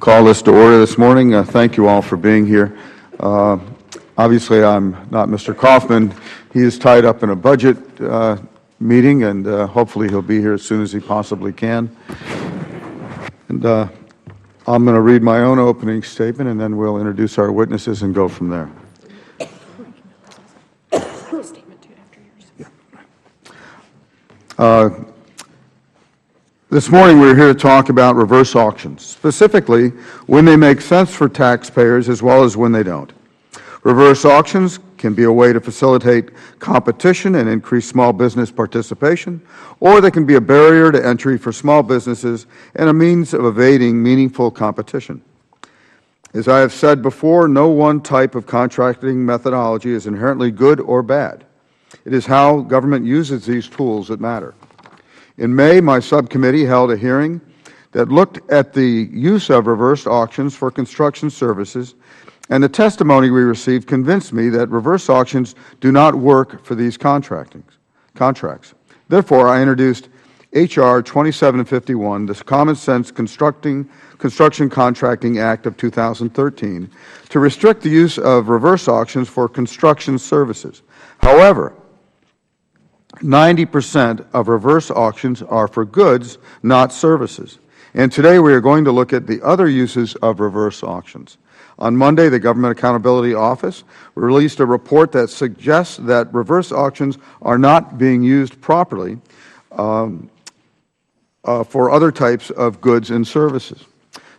call this to order this morning. Thank you all for being here. Obviously, I'm not Mr. Kaufman. He is tied up in a budget meeting, and hopefully he'll be here as soon as he possibly can. And I'm going to read my own opening statement, and then we'll introduce our witnesses and go from there. This morning we're here to talk about reverse auctions, specifically when they make sense for taxpayers as well as when they don't. Reverse auctions can be a way to facilitate competition and increase small business participation, or they can be a barrier to entry for small businesses and a means of evading meaningful competition. As I have said before, no one type of contracting methodology is inherently good or bad. It is how government uses these tools that matter. In May, my subcommittee held a hearing that looked at the use of reverse auctions for construction services, and the testimony we received convinced me that reverse auctions do not work for these contracts. Therefore, I introduced H.R. 2751, the Common Sense Construction Contracting Act of 2013, to restrict the use of reverse auctions for construction services. However, 90% of reverse auctions are for goods, not services. And today we are going to look at the other uses of reverse auctions. On Monday, the Government Accountability Office released a report that suggests that reverse auctions are not being used properly for other types of goods and services.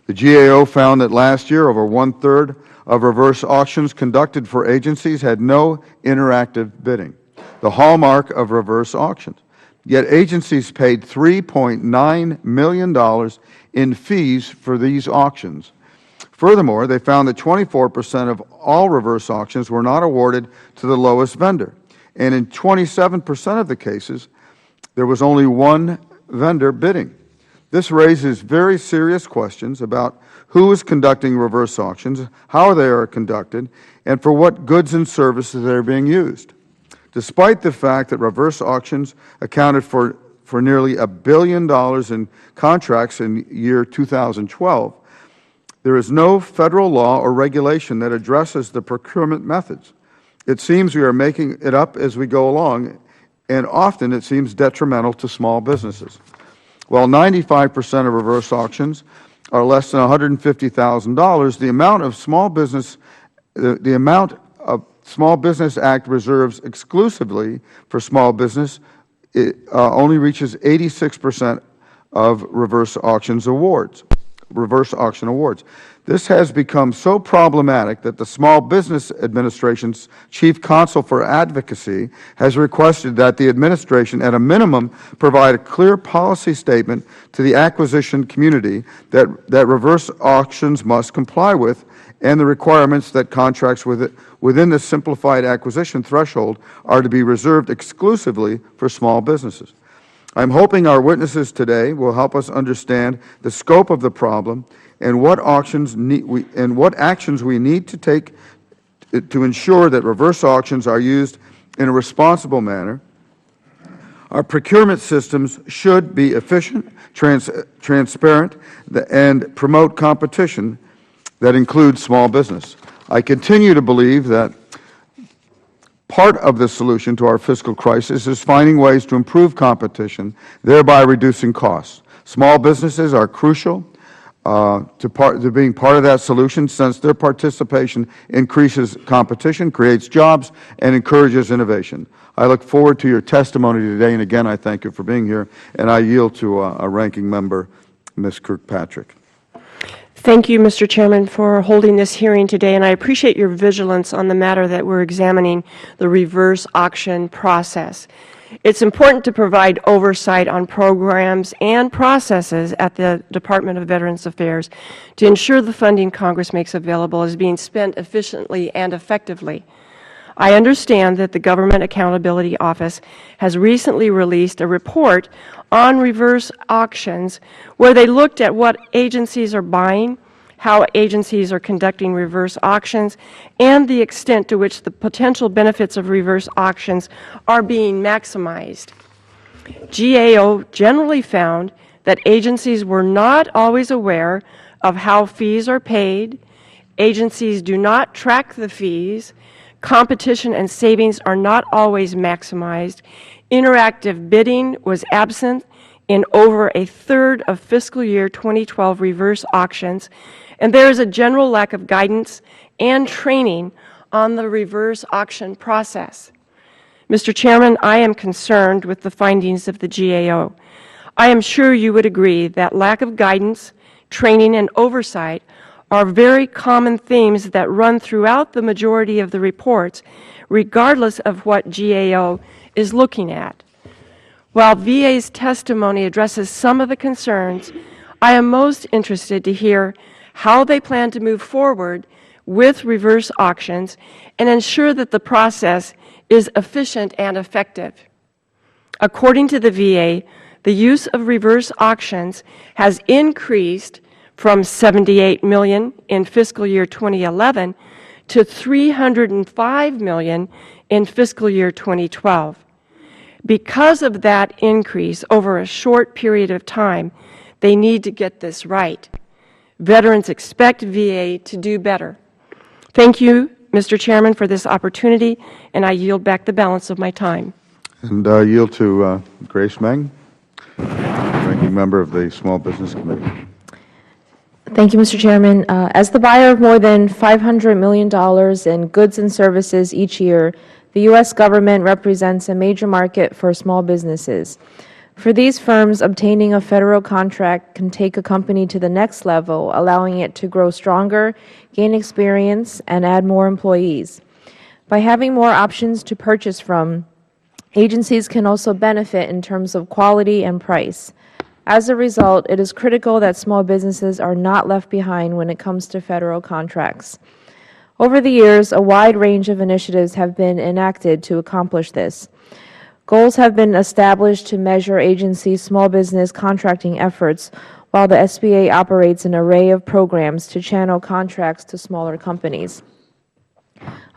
The GAO found that last year, over one-third of reverse auctions conducted for agencies had no interactive bidding, the hallmark of reverse auctions. Yet agencies paid $3.9 million in fees for these auctions. Furthermore, they found that 24% of all reverse auctions were not awarded to the lowest vendor, and in 27% of the cases, there was only one vendor bidding. This raises very serious questions about who is conducting reverse auctions, how they are conducted, and for what goods and services they are being used. Despite the fact that reverse auctions accounted for nearly $1 billion in contracts in year 2012, there is no federal law or regulation that addresses the procurement methods. It seems we are making it up as we go along, and often it seems detrimental to small businesses. While 95% of reverse auctions are less than $150,000, the amount of Small Business Act reserves exclusively for small business only reaches 86% of reverse auction awards. This has become so problematic that the Small Business Administration's Chief Counsel for Advocacy has requested that the Administration, at a minimum, provide a clear policy statement to the acquisition community that reverse auctions must comply with, and the requirements that contracts within the simplified acquisition threshold are to be reserved exclusively for small businesses. I am hoping our witnesses today will help us understand the scope of the problem and what actions we need to take to ensure that reverse auctions are used in a responsible manner. Our procurement systems should be efficient, transparent, and promote competition that includes small business. I continue to believe that part of the solution to our fiscal crisis is finding ways to improve competition, thereby reducing costs. Small businesses are crucial to being part of that solution, since their participation increases competition, creates jobs, and encourages innovation. I look forward to your testimony today, and again, I thank you for being here, and I yield to a ranking member, Ms. Kirkpatrick. Thank you, Mr. Chairman, for holding this hearing today, and I appreciate your vigilance on the matter that we're examining, the reverse auction process. It's important to provide oversight on programs and processes at the Department of Veterans Affairs to ensure the funding Congress makes available is being spent efficiently and effectively. I understand that the Government Accountability Office has recently released a report on reverse auctions where they looked at what agencies are buying, how agencies are conducting reverse auctions, and the extent to which the potential benefits of reverse auctions are being maximized. GAO generally found that agencies were not always aware of how fees are paid, agencies do not track the fees, competition and savings are not always maximized, interactive bidding was absent in over a third of fiscal year 2012 reverse auctions, and there is a general lack of guidance and training on the reverse auction process. Mr. Chairman, I am concerned with the findings of the GAO. I am sure you would agree that lack of guidance, training, and oversight are very common themes that run throughout the majority of the reports, regardless of what GAO is looking at. While VA's testimony addresses some of the concerns, I am most interested to hear how they plan to move forward with reverse auctions and ensure that the process is efficient and effective. According to the VA, the use of reverse auctions has increased from $78 million in fiscal year 2011 to $305 million in fiscal year 2012. Because of that increase over a short period of time, they need to get this right. Veterans expect VA to do better. Thank you, Mr. Chairman, for this opportunity, and I yield back the balance of my time. And yield to Grace Meng, ranking member of the Small Business Committee. Thank you, Mr. Chairman. As the buyer of more than $500 million in goods and services each year, the U.S. government represents a major market for small businesses. For these firms, obtaining a federal contract can take a company to the next level, allowing it to grow stronger, gain experience, and add more employees. By having more options to purchase from, agencies can also benefit in terms of quality and price. As a result, it is critical that small businesses are not left behind when it comes to federal contracts. Over the years, a wide range of initiatives have been enacted to accomplish this. Goals have been established to measure agencies' small business contracting efforts, while the SBA operates an array of programs to channel contracts to smaller companies.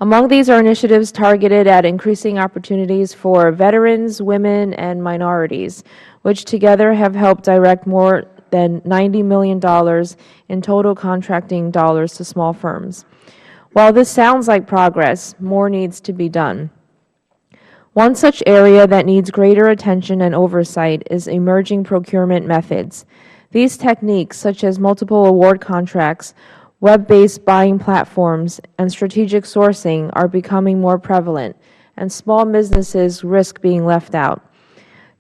Among these are initiatives targeted at increasing opportunities for veterans, women, and minorities, which together have helped direct more than $90 million in total contracting dollars to small firms. While this sounds like progress, more needs to be done. One such area that needs greater attention and oversight is emerging procurement methods. These techniques, such as multiple award contracts, web-based buying platforms, and strategic sourcing, are becoming more prevalent, and small businesses risk being left out.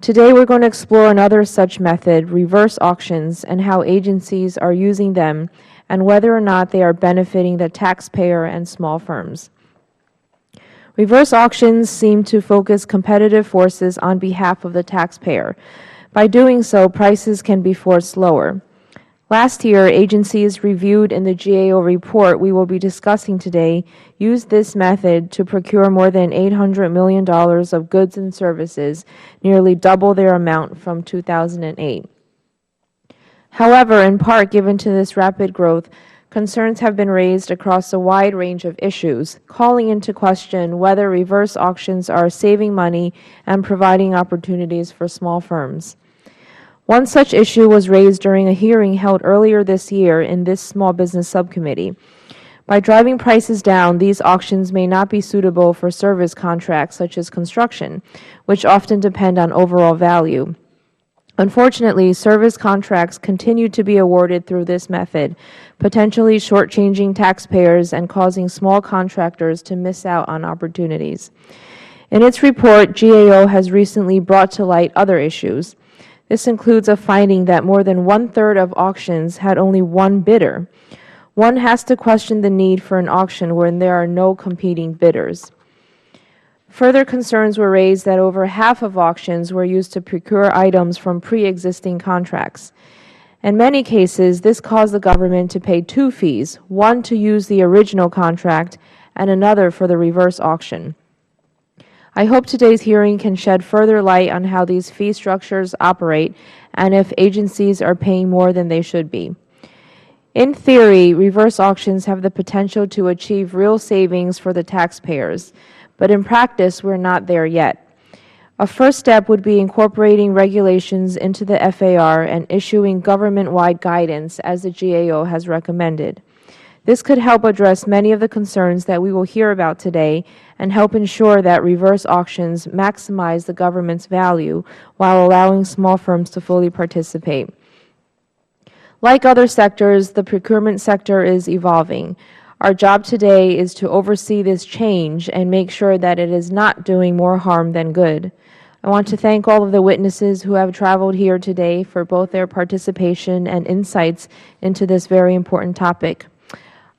Today, we're going to explore another such method, reverse auctions, and how agencies are using them, and whether or not they are benefiting the taxpayer and small firms. Reverse auctions seem to focus competitive forces on behalf of the taxpayer. By doing so, prices can be forced lower. Last year, agencies reviewed in the GAO report we will be discussing today used this method to procure more than $800 million of goods and services, nearly double their amount from 2008. However, in part given to this rapid growth, concerns have been raised across a wide range of issues, calling into question whether reverse auctions are saving money and providing opportunities for small firms. One such issue was raised during a hearing held earlier this year in this Small Business Subcommittee. By driving prices down, these auctions may not be suitable for service contracts such as construction, which often depend on overall value. Unfortunately, service contracts continue to be awarded through this method, potentially shortchanging taxpayers and causing small contractors to miss out on opportunities. In its report, GAO has recently brought to light other issues. This includes a finding that more than one-third of auctions had only one bidder. One has to question the need for an auction when there are no competing bidders. Further concerns were raised that over half of auctions were used to procure items from pre-existing contracts. In many cases, this caused the government to pay two fees, one to use the original contract and another for the reverse auction. I hope today's hearing can shed further light on how these fee structures operate and if agencies are paying more than they should be. In theory, reverse auctions have the potential to achieve real savings for the taxpayers, but in practice, we're not there yet. A first step would be incorporating regulations into the FAR and issuing government-wide guidance as the GAO has recommended. This could help address many of the concerns that we will hear about today and help ensure that reverse auctions maximize the government's value while allowing small firms to fully participate. Like other sectors, the procurement sector is evolving. Our job today is to oversee this change and make sure that it is not doing more harm than good. I want to thank all of the witnesses who have traveled here today for both their participation and insights into this very important topic.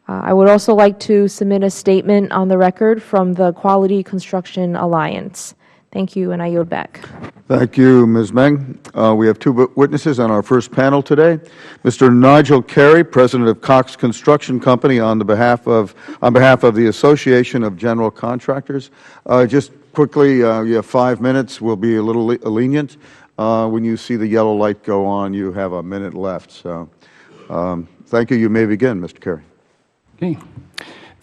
I would also like to submit a statement on the record from the Quality Construction Alliance. Thank you, and I yield back. Thank you, Ms. Meng. We have two witnesses on our first panel today. Mr. Nigel Carey, President of Cox Construction Company, on behalf of the Association of General Contractors. Just quickly, you have 5 minutes. We'll be a little lenient. When you see the yellow light go on, you have a minute left. So, thank you. You may begin, Mr. Carey. Okay.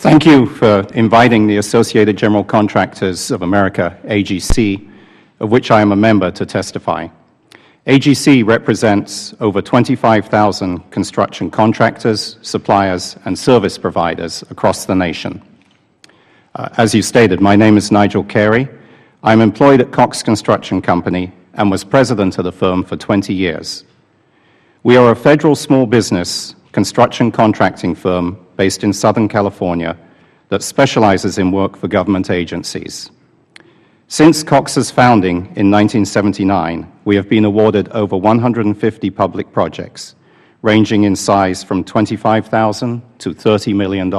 Thank you for inviting the Associated General Contractors of America, AGC, of which I am a member, to testify. AGC represents over 25,000 construction contractors, suppliers, and service providers across the nation. As you stated, my name is Nigel Carey. I'm employed at Cox Construction Company and was president of the firm for 20 years. We are a federal small business construction contracting firm based in Southern California that specializes in work for government agencies. Since Cox's founding in 1979, we have been awarded over 150 public projects, ranging in size from $25,000 to $30 million.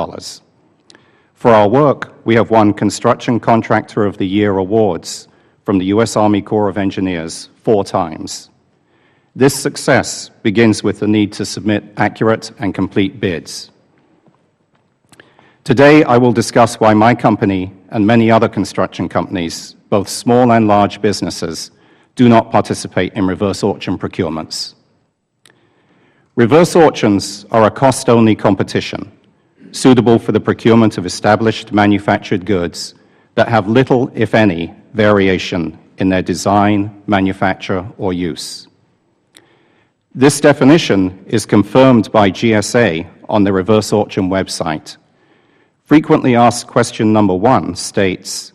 For our work, we have won Construction Contractor of the Year awards from the U.S. Army Corps of Engineers 4 times. This success begins with the need to submit accurate and complete bids. Today, I will discuss why my company and many other construction companies, both small and large businesses, do not participate in reverse auction procurements. Reverse auctions are a cost-only competition, suitable for the procurement of established manufactured goods that have little, if any, variation in their design, manufacture, or use. This definition is confirmed by GSA on the reverse auction website. Frequently asked question number 1 states,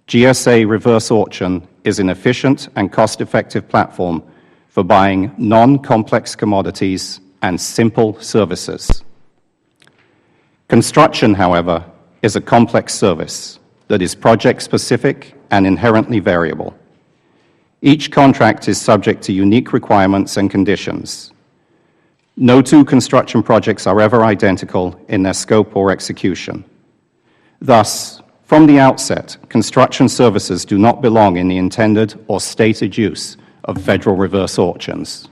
GSA reverse auction is an efficient and cost-effective platform for buying non-complex commodities and simple services. Construction, however, is a complex service that is project-specific and inherently variable. Each contract is subject to unique requirements and conditions. No 2 construction projects are ever identical in their scope or execution. Thus, from the outset, construction services do not belong in the intended or stated use of federal reverse auctions.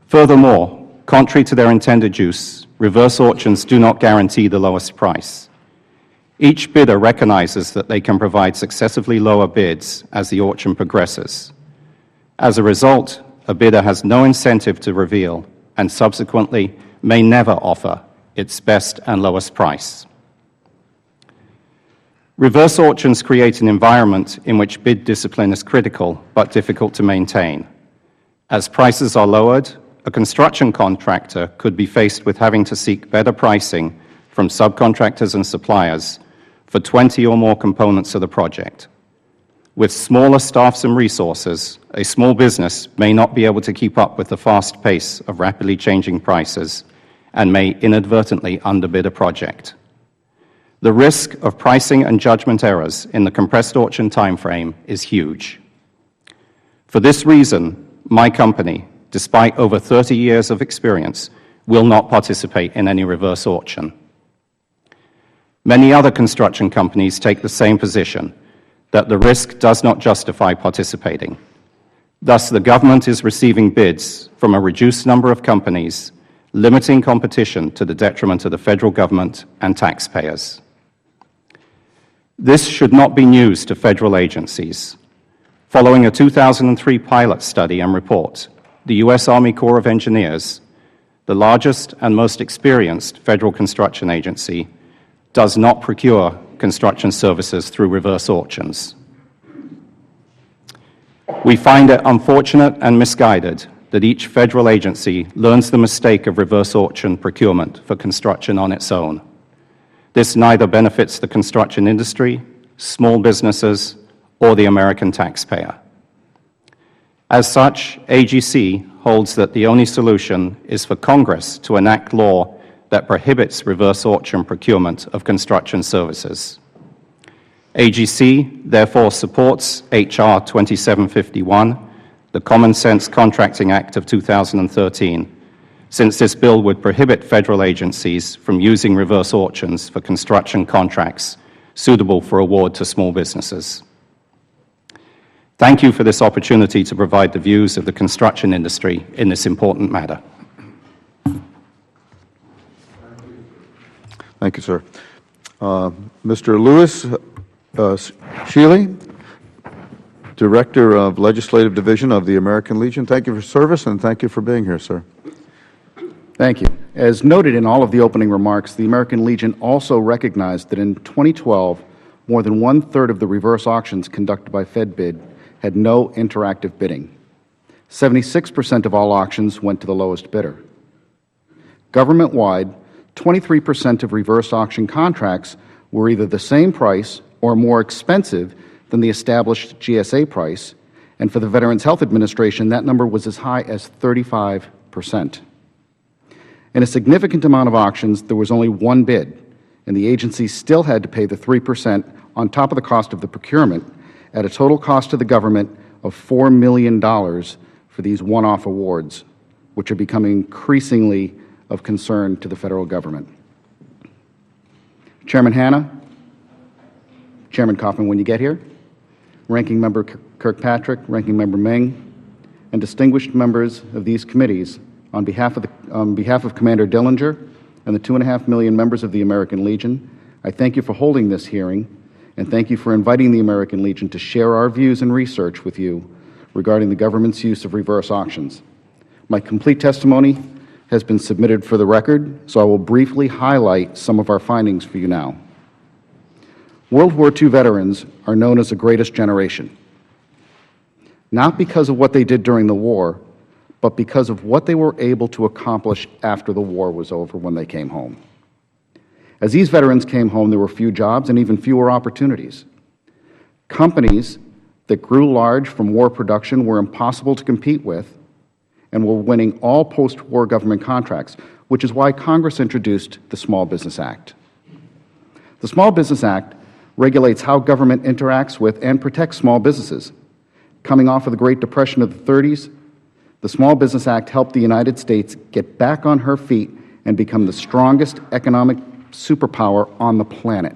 Furthermore, contrary to their intended use, reverse auctions do not guarantee the lowest price. Each bidder recognizes that they can provide successively lower bids as the auction progresses. As a result, a bidder has no incentive to reveal and subsequently may never offer its best and lowest price. Reverse auctions create an environment in which bid discipline is critical but difficult to maintain. As prices are lowered, a construction contractor could be faced with having to seek better pricing from subcontractors and suppliers for 20 or more components of the project. With smaller staffs and resources, a small business may not be able to keep up with the fast pace of rapidly changing prices and may inadvertently underbid a project. The risk of pricing and judgment errors in the compressed auction timeframe is huge. For this reason, my company, despite over 30 years of experience, will not participate in any reverse auction. Many other construction companies take the same position, that the risk does not justify participating. Thus, the government is receiving bids from a reduced number of companies, limiting competition to the detriment of the federal government and taxpayers. This should not be news to federal agencies. Following a 2003 pilot study and report, the U.S. Army Corps of Engineers, the largest and most experienced federal construction agency, does not procure construction services through reverse auctions. We find it unfortunate and misguided that each federal agency learns the mistake of reverse auction procurement for construction on its own. This neither benefits the construction industry, small businesses, or the American taxpayer. As such, AGC holds that the only solution is for Congress to enact law that prohibits reverse auction procurement of construction services. AGC therefore supports H.R. 2751, the Common Sense Contracting Act of 2013, since this bill would prohibit federal agencies from using reverse auctions for construction contracts suitable for award to small businesses. Thank you for this opportunity to provide the views of the construction industry in this important matter. Thank you, sir. Mr. Louis Shealy, Director of Legislative Division of the American Legion, thank you for service and thank you for being here, sir. Thank you. As noted in all of the opening remarks, the American Legion also recognized that in 2012, more than one-third of the reverse auctions conducted by FedBid had no interactive bidding. 76% of all auctions went to the lowest bidder. Government-wide, 23% of reverse auction contracts were either the same price or more expensive than the established GSA price, and for the Veterans Health Administration, that number was as high as 35%. In a significant amount of auctions, there was only one bid, and the agency still had to pay the 3% on top of the cost of the procurement, at a total cost to the government of $4 million for these one-off awards, which are becoming increasingly of concern to the Federal Government. Chairman Hanna, Chairman Kaufman, when you get here, Ranking Member Kirkpatrick, Ranking Member Meng, and distinguished members of these committees, on behalf of Commander Dillinger and the 2.5 million members of the American Legion, I thank you for holding this hearing, and thank you for inviting the American Legion to share our views and research with you regarding the government's use of reverse auctions. My complete testimony has been submitted for the record, so I will briefly highlight some of our findings for you now. World War II veterans are known as the greatest generation, not because of what they did during the war, but because of what they were able to accomplish after the war was over when they came home. As these veterans came home, there were few jobs and even fewer opportunities. Companies that grew large from war production were impossible to compete with and were winning all post-war government contracts, which is why Congress introduced the Small Business Act. The Small Business Act regulates how government interacts with and protects small businesses. Coming off of the Great Depression of the 30s, the Small Business Act helped the United States get back on her feet and become the strongest economic superpower on the planet.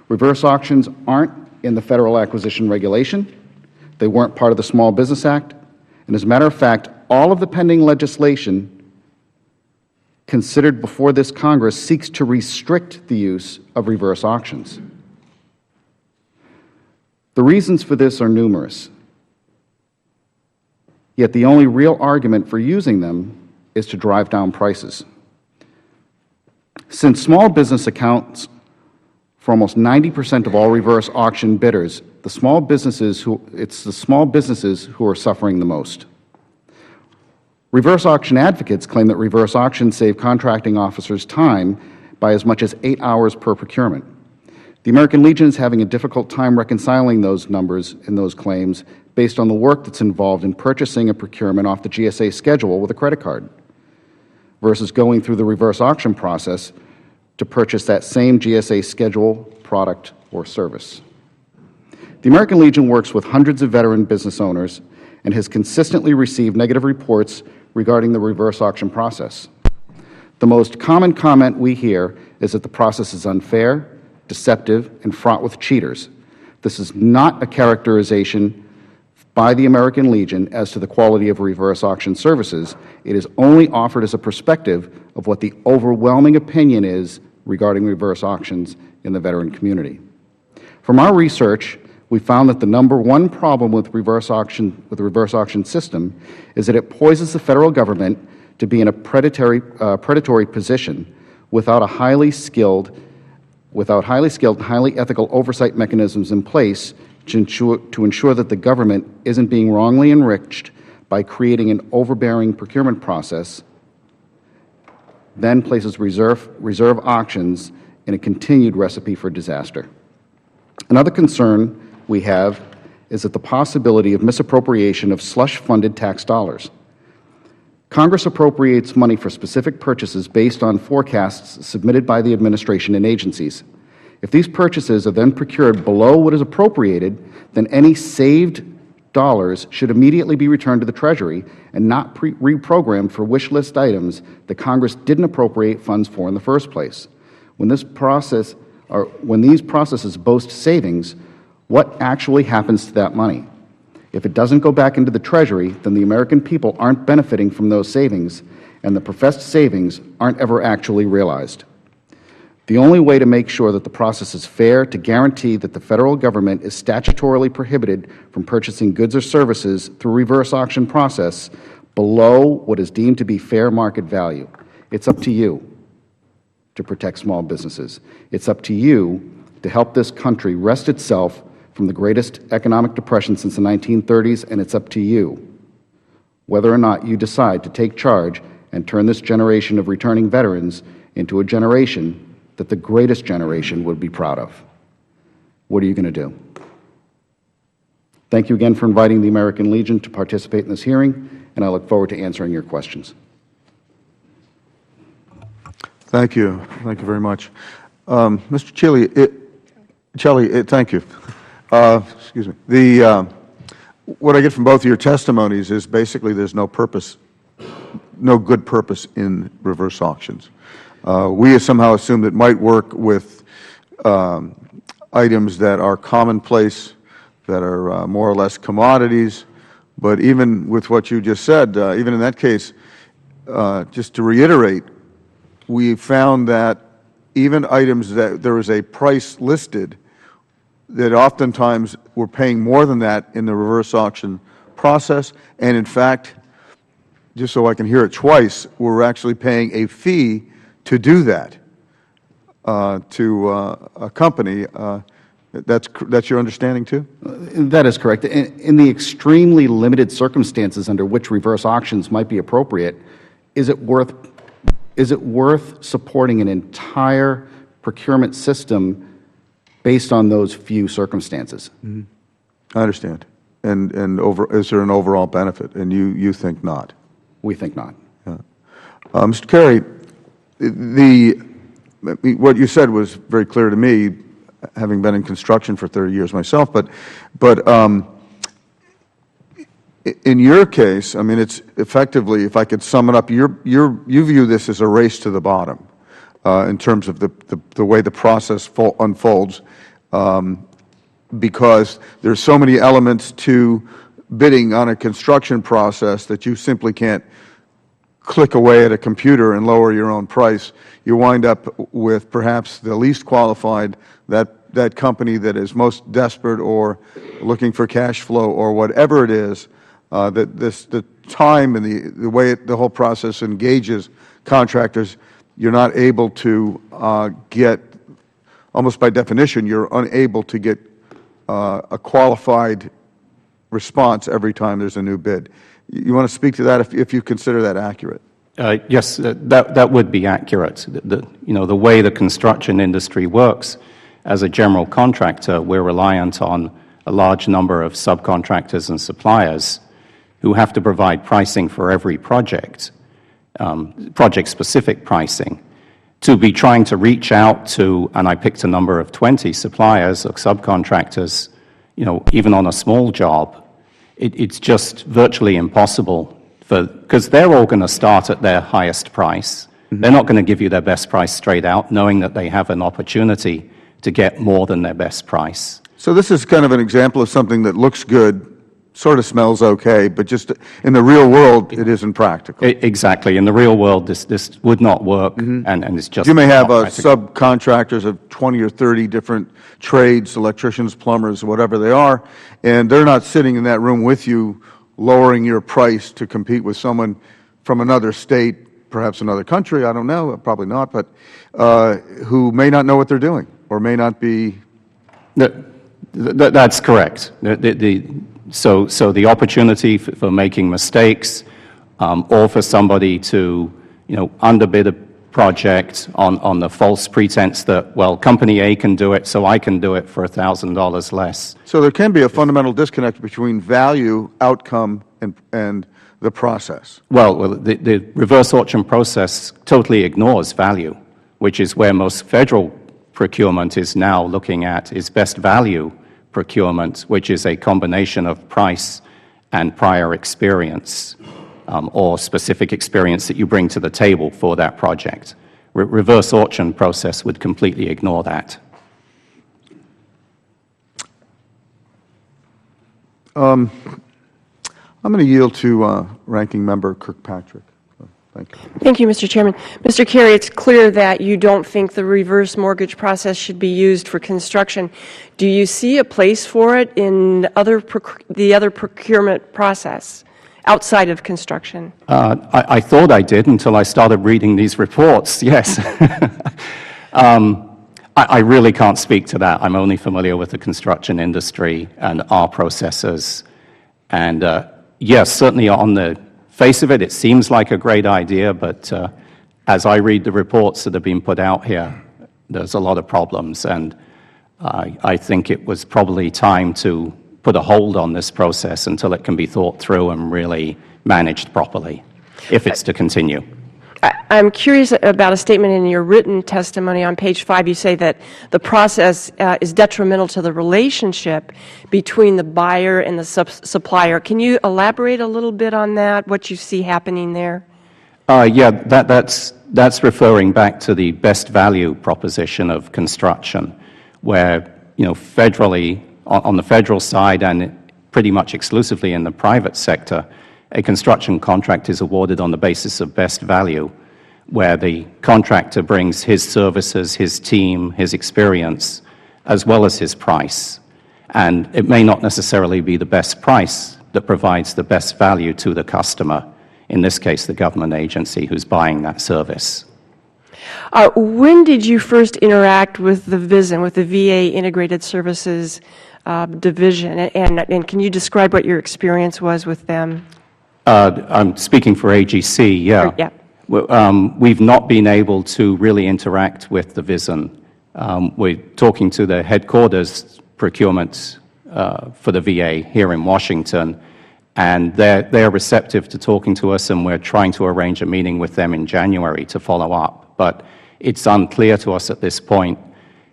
Reverse auctions aren't in the Federal Acquisition Regulation. They weren't part of the Small Business Act. And as a matter of fact, all of the pending legislation considered before this Congress seeks to restrict the use of reverse auctions. The reasons for this are numerous, yet the only real argument for using them is to drive down prices. Since small business accounts for almost 90% of all reverse auction bidders, it's the small businesses who are suffering the most. Reverse auction advocates claim that reverse auctions save contracting officers time by as much as 8 hours per procurement. The American Legion is having a difficult time reconciling those numbers and those claims based on the work that's involved in purchasing a procurement off the GSA schedule with a credit card versus going through the reverse auction process to purchase that same GSA schedule, product, or service. The American Legion works with hundreds of veteran business owners and has consistently received negative reports regarding the reverse auction process. The most common comment we hear is that the process is unfair, deceptive, and fraught with cheaters. This is not a characterization by the American Legion as to the quality of reverse auction services. It is only offered as a perspective of what the overwhelming opinion is regarding reverse auctions in the veteran community. From our research, we found that the #1 problem with the reverse auction system is that it poises the Federal Government to be in a predatory position without highly skilled and highly ethical oversight mechanisms in place to ensure that the government isn't being wrongly enriched by creating an overbearing procurement process, then places reserve auctions in a continued recipe for disaster. Another concern we have is that the possibility of misappropriation of slush-funded tax dollars. Congress appropriates money for specific purchases based on forecasts submitted by the administration and agencies. If these purchases are then procured below what is appropriated, then any saved dollars should immediately be returned to the Treasury and not reprogrammed for wish list items that Congress didn't appropriate funds for in the first place. When these processes boast savings, what actually happens to that money? If it doesn't go back into the Treasury, then the American people aren't benefiting from those savings, and the professed savings aren't ever actually realized. The only way to make sure that the process is fair, to guarantee that the Federal Government is statutorily prohibited from purchasing goods or services through reverse auction process below what is deemed to be fair market value. It's up to you to protect small businesses. It's up to you to help this country wrest itself from the greatest economic depression since the 1930s, and it's up to you whether or not you decide to take charge and turn this generation of returning veterans into a generation that the greatest generation would be proud of. What are you going to do? Thank you again for inviting the American Legion to participate in this hearing, and I look forward to answering your questions. Thank you. Thank you very much. Mr. Celli, thank you. Excuse me. What I get from both of your testimonies is basically there's no purpose, no good purpose in reverse auctions. We somehow assumed it might work with items that are commonplace, that are more or less commodities. But even with what you just said, even in that case, just to reiterate, we found that even items that there is a price listed, that oftentimes we're paying more than that in the reverse auction process. And in fact, just so I can hear it twice, we're actually paying a fee to do that to a company. That's your understanding too? That is correct. In the extremely limited circumstances under which reverse auctions might be appropriate, is it worth supporting an entire procurement system based on those few circumstances? Mm-hmm. I understand. And is there an overall benefit? And you think not? We think not. Yeah. Mr. Kerry, what you said was very clear to me, having been in construction for 30 years myself. But in your case, I mean, it's effectively, if I could sum it up, you view this as a race to the bottom in terms of the way the process unfolds, because there's so many elements to bidding on a construction process that you simply can't click away at a computer and lower your own price. You wind up with perhaps the least qualified, that company that is most desperate or looking for cash flow or whatever it is, the time and the way the whole process engages contractors, you're not able to get, almost by definition, you're unable to get a qualified response every time there's a new bid. You want to speak to that if you consider that accurate? Yes, that would be accurate. The way the construction industry works, as a general contractor, we're reliant on a large number of subcontractors and suppliers who have to provide pricing for every project, project-specific pricing. To be trying to reach out to, and I picked a number of 20 suppliers or subcontractors, even on a small job, it's just virtually impossible, because they're all going to start at their highest price. Mm-hmm. They're not going to give you their best price straight out, knowing that they have an opportunity to get more than their best price. So this is kind of an example of something that looks good, sort of smells okay, but just in the real world, it isn't practical. Exactly. In the real world, this would not work, mm-hmm. and it's just you may have subcontractors of 20 or 30 different trades, electricians, plumbers, whatever they are, and they're not sitting in that room with you lowering your price to compete with someone from another state, perhaps another country, I don't know, probably not, but who may not know what they're doing or may not be. That's correct. So the opportunity for making mistakes, or for somebody to, underbid a project on the false pretense that, well, company A can do it, so I can do it for $1,000 less. So there can be a fundamental disconnect between value, outcome, and the process. Well, the reverse auction process totally ignores value, which is where most federal procurement is now looking at, is best value procurement, which is a combination of price and prior experience, or specific experience that you bring to the table for that project. Reverse auction process would completely ignore that. I'm going to yield to Ranking Member Kirkpatrick. Thank you. Thank you, Mr. Chairman. Mr. Carey, it's clear that you don't think the reverse mortgage process should be used for construction. Do you see a place for it in the other procurement process outside of construction? I thought I did until I started reading these reports, yes. I really can't speak to that. I'm only familiar with the construction industry and our processes. And yes, certainly on the face of it, it seems like a great idea, but as I read the reports that have been put out here, there's a lot of problems, and I think it was probably time to put a hold on this process until it can be thought through and really managed properly, if it's to continue. I'm curious about a statement in your written testimony on page 5. You say that the process is detrimental to the relationship between the buyer and the supplier. Can you elaborate a little bit on that, what you see happening there? Yeah, that's referring back to the best value proposition of construction, where, federally, on the federal side and pretty much exclusively in the private sector, a construction contract is awarded on the basis of best value, where the contractor brings his services, his team, his experience, as well as his price. And it may not necessarily be the best price that provides the best value to the customer, in this case, the government agency who's buying that service. When did you first interact with the VISN, with the VA Integrated Services Division? And can you describe what your experience was with them? I'm speaking for AGC, yeah. Yeah. We've not been able to really interact with the VISN. We're talking to the headquarters procurement for the VA here in Washington, and they're receptive to talking to us, and we're trying to arrange a meeting with them in January to follow up. But it's unclear to us at this point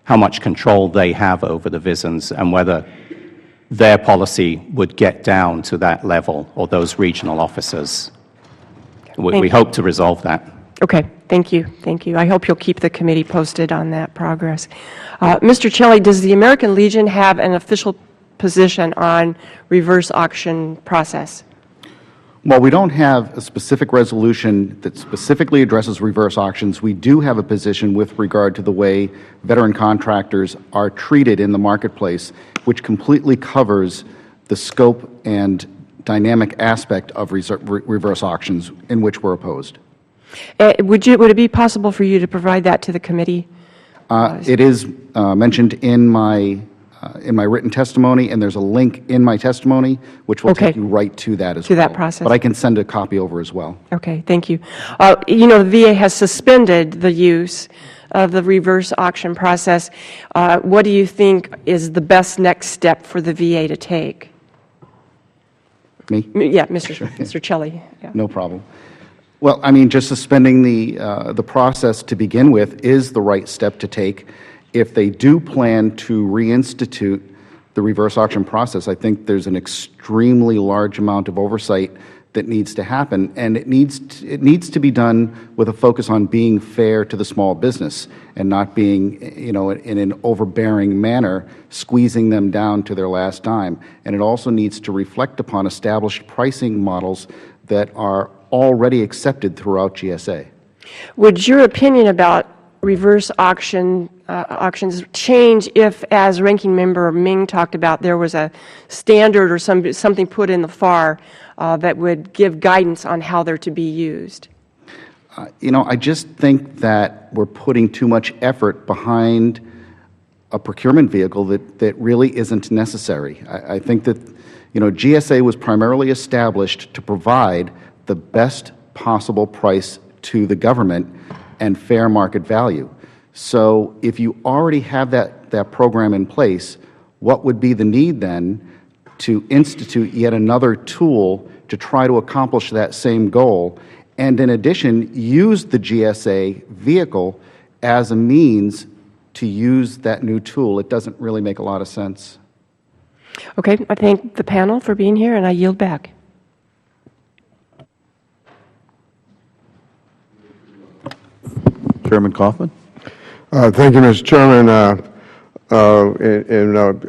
how much control they have over the VISNs and whether their policy would get down to that level, or those regional officers. We hope to resolve that. Okay, thank you, thank you. I hope you'll keep the committee posted on that progress. Mr. Celli, does the American Legion have an official position on reverse auction process? While we don't have a specific resolution that specifically addresses reverse auctions, we do have a position with regard to the way veteran contractors are treated in the marketplace, which completely covers the scope and dynamic aspect of reverse auctions in which we're opposed. Would it be possible for you to provide that to the committee? It is mentioned in my written testimony, and there's a link in my testimony which will take you right to that as well. To that process. But I can send a copy over as well. Okay, thank you. The VA has suspended the use of the reverse auction process. What do you think is the best next step for the VA to take? Me? Yeah, Mr. Celli. Yeah. No problem. Well, I mean, just suspending the process to begin with is the right step to take. If they do plan to reinstitute the reverse auction process, I think there's an extremely large amount of oversight that needs to happen, and it needs to be done with a focus on being fair to the small business and not being, in an overbearing manner, squeezing them down to their last dime. And it also needs to reflect upon established pricing models that are already accepted throughout GSA. Would your opinion about reverse auctions change if, as Ranking Member Ming talked about, there was a standard or something put in the FAR that would give guidance on how they're to be used? I just think that we're putting too much effort behind a procurement vehicle that really isn't necessary. I think that, GSA was primarily established to provide the best possible price to the government and fair market value. So if you already have that program in place, what would be the need then to institute yet another tool to try to accomplish that same goal, and in addition, use the GSA vehicle as a means to use that new tool? It doesn't really make a lot of sense. Okay, I thank the panel for being here, and I yield back. Chairman Kaufman. Thank you, Mr. Chairman.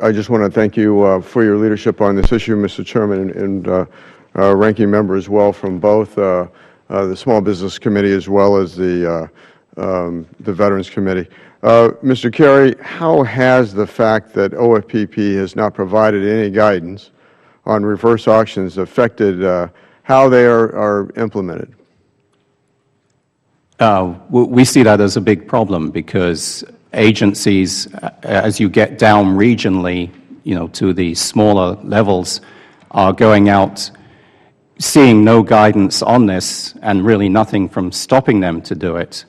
I just want to thank you for your leadership on this issue, Mr. Chairman, and ranking member as well from both the Small Business Committee as well as the Veterans Committee. Mr. Carey, how has the fact that OFPP has not provided any guidance on reverse auctions affected how they are implemented? We see that as a big problem because agencies, as you get down regionally, to the smaller levels, are going out seeing no guidance on this and really nothing from stopping them to do it,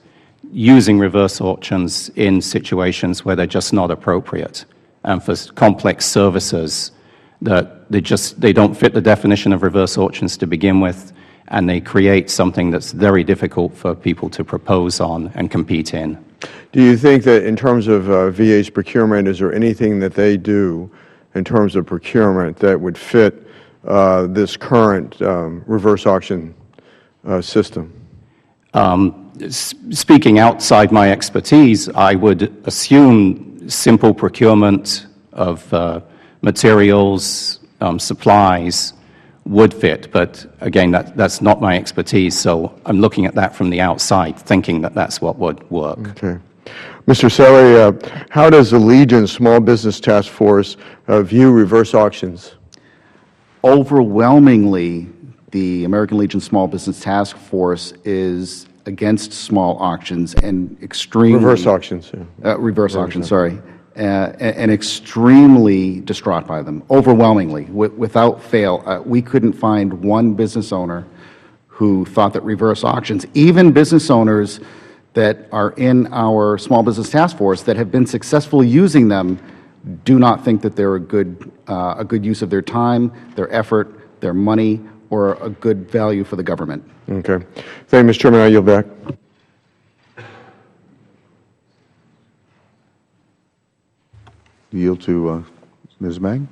using reverse auctions in situations where they're just not appropriate, and for complex services that they don't fit the definition of reverse auctions to begin with, and they create something that's very difficult for people to propose on and compete in. Do you think that in terms of VA's procurement, is there anything that they do in terms of procurement that would fit this current reverse auction system? Speaking outside my expertise, I would assume simple procurement of materials, supplies would fit, but again, that's not my expertise, so I'm looking at that from the outside, thinking that that's what would work. Okay. Mr. Selly, how does the Legion Small Business Task Force view reverse auctions? Overwhelmingly, the American Legion Small Business Task Force is against small auctions and extremely— Reverse auctions. Yeah. Reverse auctions, sorry. And extremely distraught by them, overwhelmingly, without fail. We couldn't find one business owner who thought that reverse auctions, even business owners that are in our Small Business Task Force that have been successful using them, do not think that they're a good use of their time, their effort, their money, or a good value for the government. Okay. Thank you, Mr. Chairman. I yield back. Yield to Ms. Mang.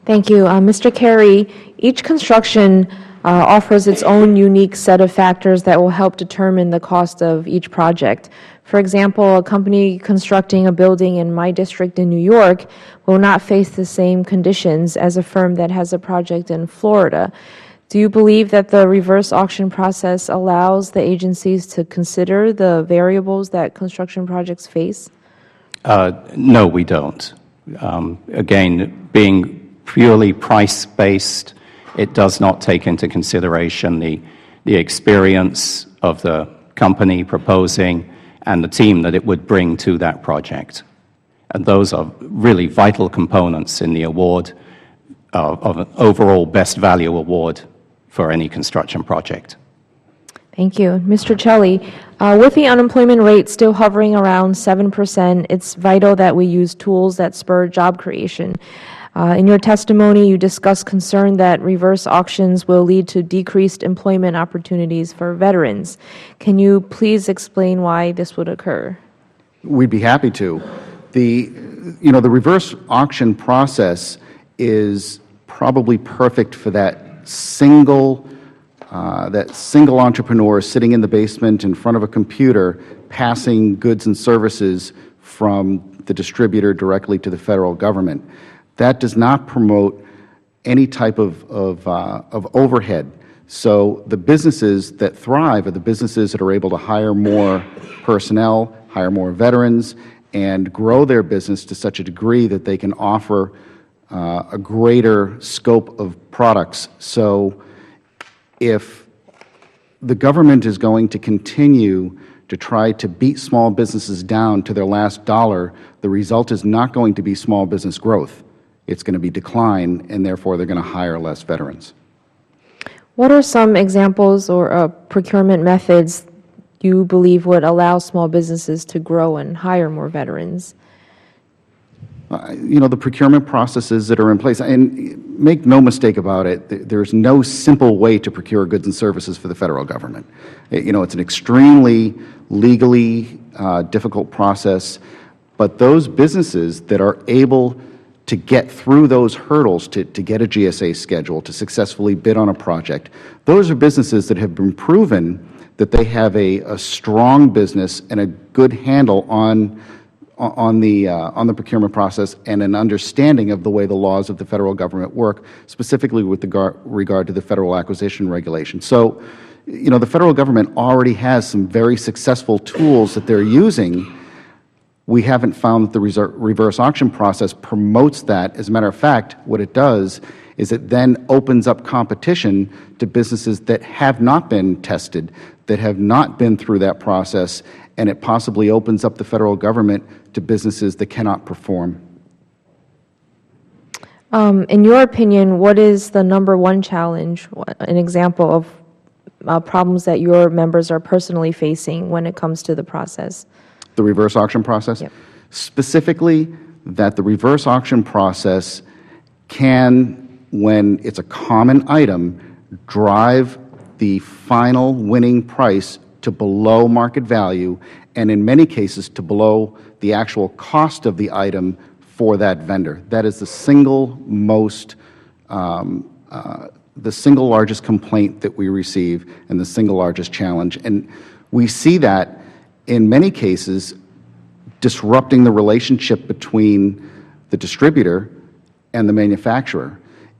Thank you. Mr. Carey, each construction offers its own unique set of factors that will help determine the cost of each project. For example, a company constructing a building in my district in New York will not face the same conditions as a firm that has a project in Florida. Do you believe that the reverse auction process allows the agencies to consider the variables that construction projects face? No, we don't. Again, being purely price-based, it does not take into consideration the experience of the company proposing and the team that it would bring to that project. And those are really vital components in the award of an overall best value award for any construction project. Thank you. Mr. Celli, with the unemployment rate still hovering around 7%, it's vital that we use tools that spur job creation. In your testimony, you discussed concern that reverse auctions will lead to decreased employment opportunities for veterans. Can you please explain why this would occur? We'd be happy to. The reverse auction process is probably perfect for that single entrepreneur sitting in the basement in front of a computer passing goods and services from the distributor directly to the federal government. That does not promote any type of overhead. So the businesses that thrive are the businesses that are able to hire more personnel, hire more veterans, and grow their business to such a degree that they can offer a greater scope of products. So if the government is going to continue to try to beat small businesses down to their last dollar, the result is not going to be small business growth. It's going to be decline, and therefore they're going to hire less veterans. What are some examples or procurement methods you believe would allow small businesses to grow and hire more veterans? The procurement processes that are in place, and make no mistake about it, there's no simple way to procure goods and services for the Federal Government. It's an extremely legally difficult process, but those businesses that are able to get through those hurdles to get a GSA schedule, to successfully bid on a project, those are businesses that have been proven that they have a strong business and a good handle on the procurement process and an understanding of the way the laws of the Federal Government work, specifically with regard to the Federal Acquisition Regulation. So, the Federal Government already has some very successful tools that they're using. We haven't found that the reverse auction process promotes that. As a matter of fact, what it does is it then opens up competition to businesses that have not been tested, that have not been through that process, and it possibly opens up the Federal Government to businesses that cannot perform. In your opinion, what is the #1 challenge, an example of problems that your members are personally facing when it comes to the process? The reverse auction process? Yep. Specifically, that the reverse auction process can, when it's a common item, drive the final winning price to below market value, and in many cases to below the actual cost of the item for that vendor. That is the single largest complaint that we receive and the single largest challenge. And we see that in many cases disrupting the relationship between the distributor and the manufacturer.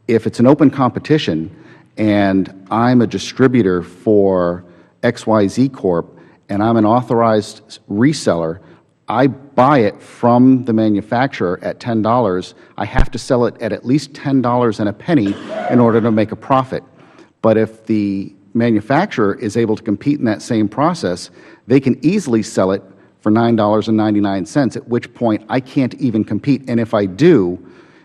If it's an open competition and I'm a distributor for XYZ Corp. and I'm an authorized reseller, I buy it from the manufacturer at $10. I have to sell it at least $10 and a penny in order to make a profit. But if the manufacturer is able to compete in that same process, they can easily sell it for $9.99, at which point I can't even compete. And if I do,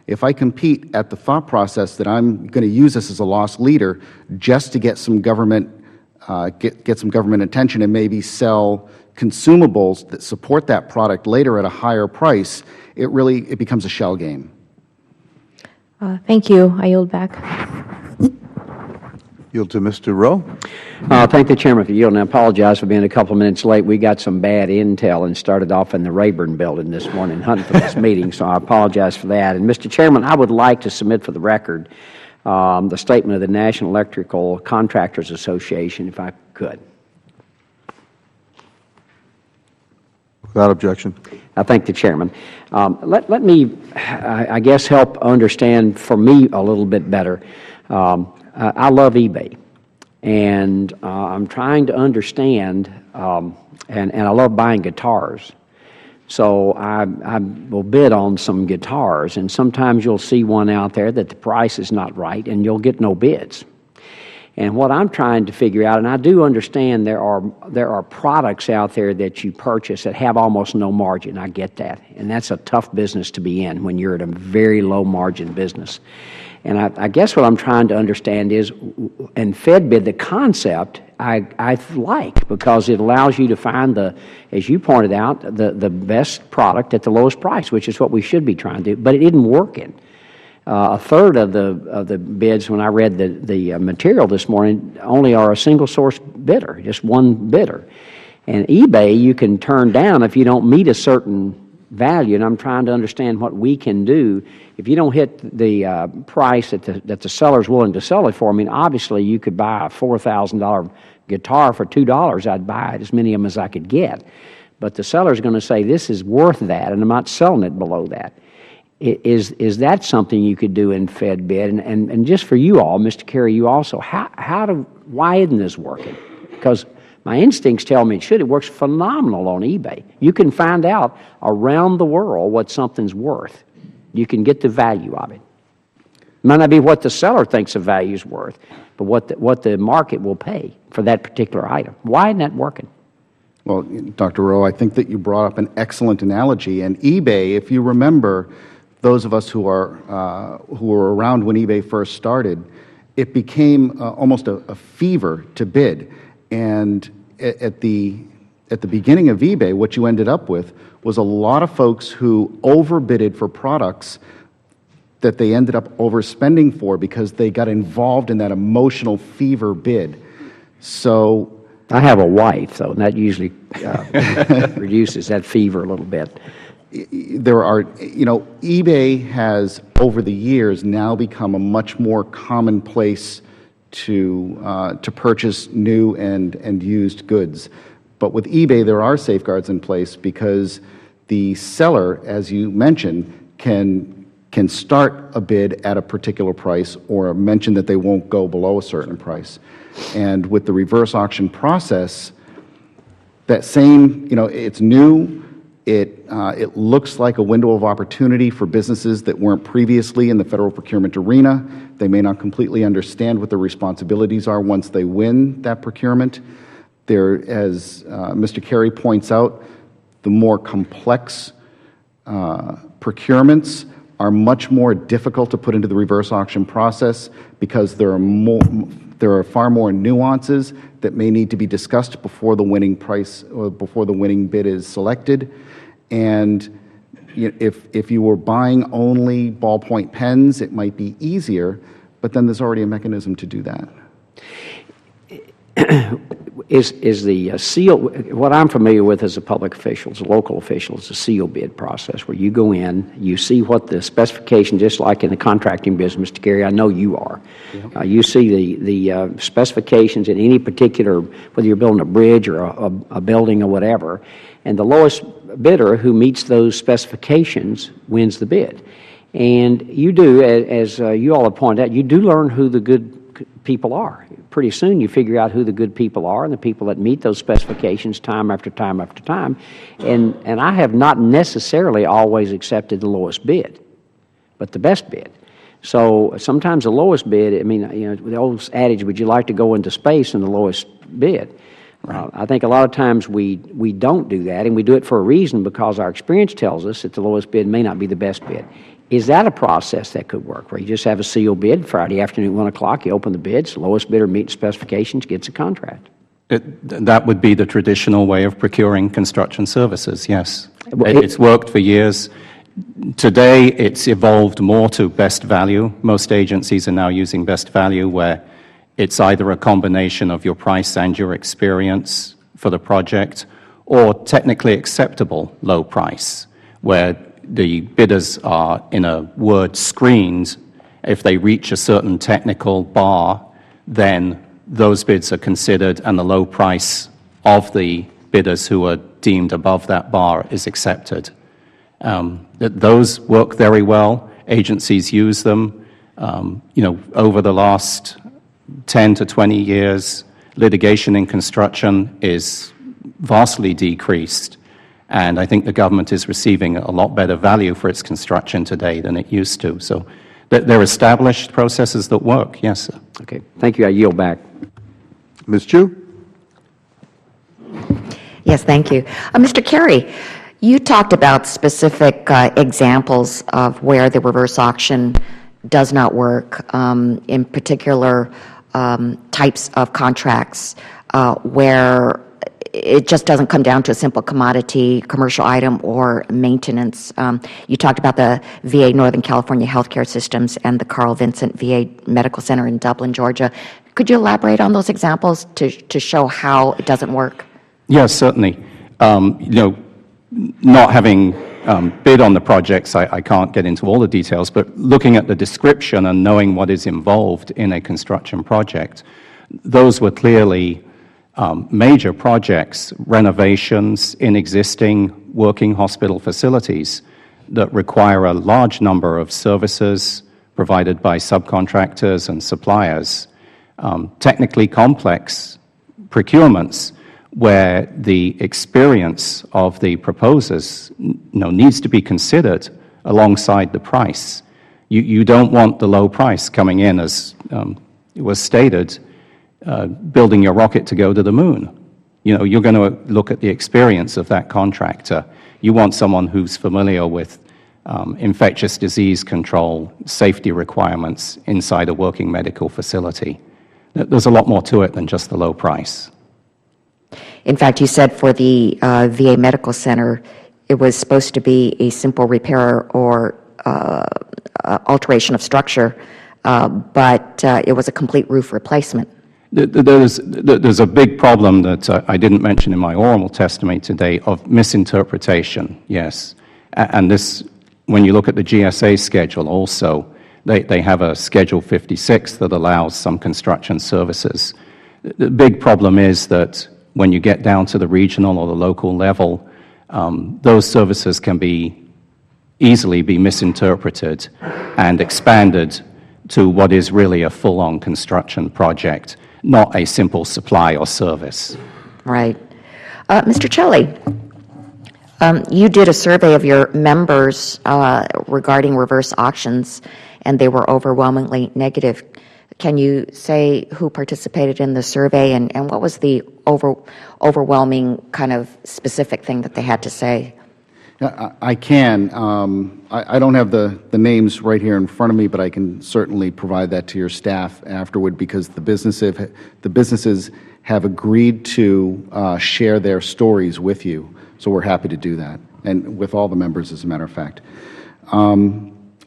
if I compete at the thought process that I'm going to use this as a loss leader just to get some government get some government attention and maybe sell consumables that support that product later at a higher price, it becomes a shell game. Thank you. I yield back. Yield to Mr. Rowe. Thank the Chairman for yielding. I apologize for being a couple of minutes late. We got some bad intel and started off in the Rayburn building this morning hunting for this meeting, so I apologize for that. And, Mr. Chairman, I would like to submit for the record the statement of the National Electrical Contractors Association, if I could. Without objection. I thank the Chairman. Let me, I guess, help understand for me a little bit better. I love eBay, and I'm trying to understand, and I love buying guitars. So I will bid on some guitars, and sometimes you'll see one out there that the price is not right, and you'll get no bids. And what I'm trying to figure out, and I do understand there are products out there that you purchase that have almost no margin. I get that, and that's a tough business to be in when you're at a very low margin business. And I guess what I'm trying to understand is, in FedBid, the concept I like, because it allows you to find as you pointed out, the best product at the lowest price, which is what we should be trying to do. But it isn't working. A third of the bids, when I read the material this morning, only are a single source bidder, just one bidder. And eBay you can turn down if you don't meet a certain value, and I'm trying to understand what we can do. If you don't hit the price that the seller's willing to sell it for, I mean, obviously you could buy a $4,000 guitar for $2. I'd buy it, as many of them as I could get. But the seller's going to say, this is worth that, and I'm not selling it below that. Is that something you could do in FedBid? And just for you all, Mr. Carey, you also, why isn't this working? Because my instincts tell me it should. It works phenomenal on eBay. You can find out around the world what something's worth. You can get the value of it. It might not be what the seller thinks the value is worth, but what the market will pay for that particular item. Why isn't that working? Well, Dr. Rowe, I think that you brought up an excellent analogy. And eBay, if you remember, those of us who were around when eBay first started, it became almost a fever to bid. And at the beginning of eBay, what you ended up with was a lot of folks who overbidded for products that they ended up overspending for because they got involved in that emotional fever bid. So I have a wife, though, and that usually reduces that fever a little bit. there are, eBay has, over the years, now become a much more commonplace to purchase new and used goods. But with eBay, there are safeguards in place because the seller, as you mentioned, can start a bid at a particular price or mention that they won't go below a certain price. And with the reverse auction process, that same, it's new, it looks like a window of opportunity for businesses that weren't previously in the federal procurement arena. They may not completely understand what their responsibilities are once they win that procurement. There, as Mr. Carey points out, the more complex procurements are much more difficult to put into the reverse auction process because there are far more nuances that may need to be discussed before the winning price or before the winning bid is selected. And if you were buying only ballpoint pens, it might be easier, but then there's already a mechanism to do that. Is the seal, what I'm familiar with as a public official, as a local official, is a seal bid process where you go in, you see what the specification, just like in the contracting business, Mr. Carey, I know you are. Yeah. You see the specifications in any particular, whether you're building a bridge or a building or whatever, and the lowest bidder who meets those specifications wins the bid. And you do, as you all have pointed out, you do learn who the good people are. Pretty soon you figure out who the good people are and the people that meet those specifications time after time after time. And I have not necessarily always accepted the lowest bid, but the best bid. So sometimes the lowest bid, I mean, the old adage, would you like to go into space in the lowest bid? Right. I think a lot of times we don't do that, and we do it for a reason because our experience tells us that the lowest bid may not be the best bid. Is that a process that could work, where you just have a sealed bid, Friday afternoon at 1 o'clock, you open the bids, the lowest bidder meets specifications, gets a contract? That would be the traditional way of procuring construction services, yes. It's worked for years. Today, it's evolved more to best value. Most agencies are now using best value, where it's either a combination of your price and your experience for the project, or technically acceptable low price, where the bidders are, in a word, screened. If they reach a certain technical bar, then those bids are considered, and the low price of the bidders who are deemed above that bar is accepted. Those work very well. Agencies use them. Over the last 10 to 20 years, litigation in construction is vastly decreased. And I think the government is receiving a lot better value for its construction today than it used to. So they're established processes that work, yes, sir. Okay, thank you. I yield back. Ms. Chu? Yes, thank you. Mr. Carey, you talked about specific examples of where the reverse auction does not work, in particular types of contracts where it just doesn't come down to a simple commodity, commercial item, or maintenance. You talked about the VA Northern California Healthcare Systems and the Carl Vincent VA Medical Center in Dublin, Georgia. Could you elaborate on those examples to show how it doesn't work? Yes, certainly. Not having bid on the projects, I can't get into all the details, but looking at the description and knowing what is involved in a construction project, those were clearly major projects, renovations in existing working hospital facilities that require a large number of services provided by subcontractors and suppliers, technically complex procurements where the experience of the proposers needs to be considered alongside the price. You don't want the low price coming in, as was stated, building your rocket to go to the moon. you're going to look at the experience of that contractor. You want someone who's familiar with infectious disease control, safety requirements inside a working medical facility. There's a lot more to it than just the low price. In fact, you said for the VA Medical Center, it was supposed to be a simple repair or alteration of structure, but it was a complete roof replacement. There's a big problem that I didn't mention in my oral testimony today of misinterpretation, yes. And this, when you look at the GSA schedule also, they have a Schedule 56 that allows some construction services. The big problem is that when you get down to the regional or the local level, those services can easily be misinterpreted and expanded to what is really a full-on construction project, not a simple supply or service. Right. Mr. Celli, you did a survey of your members regarding reverse auctions, and they were overwhelmingly negative. Can you say who participated in the survey, and what was the overwhelming kind of specific thing that they had to say? I can. I don't have the names right here in front of me, but I can certainly provide that to your staff afterward, because the businesses have agreed to share their stories with you. So we're happy to do that, and with all the members, as a matter of fact.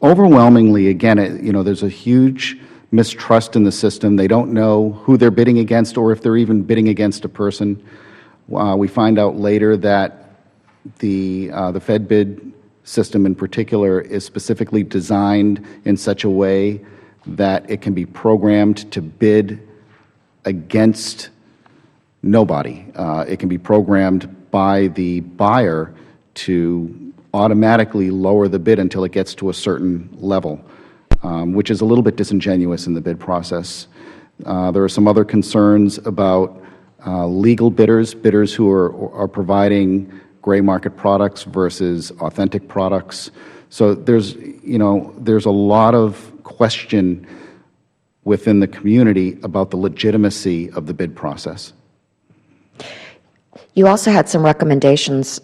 Overwhelmingly, again, there's a huge mistrust in the system. They don't know who they're bidding against, or if they're even bidding against a person. We find out later that the Fed bid system in particular is specifically designed in such a way that it can be programmed to bid against nobody. It can be programmed by the buyer to automatically lower the bid until it gets to a certain level, which is a little bit disingenuous in the bid process. There are some other concerns about legal bidders who are providing gray market products versus authentic products. So there's a lot of question within the community about the legitimacy of the bid process. You also had some recommendations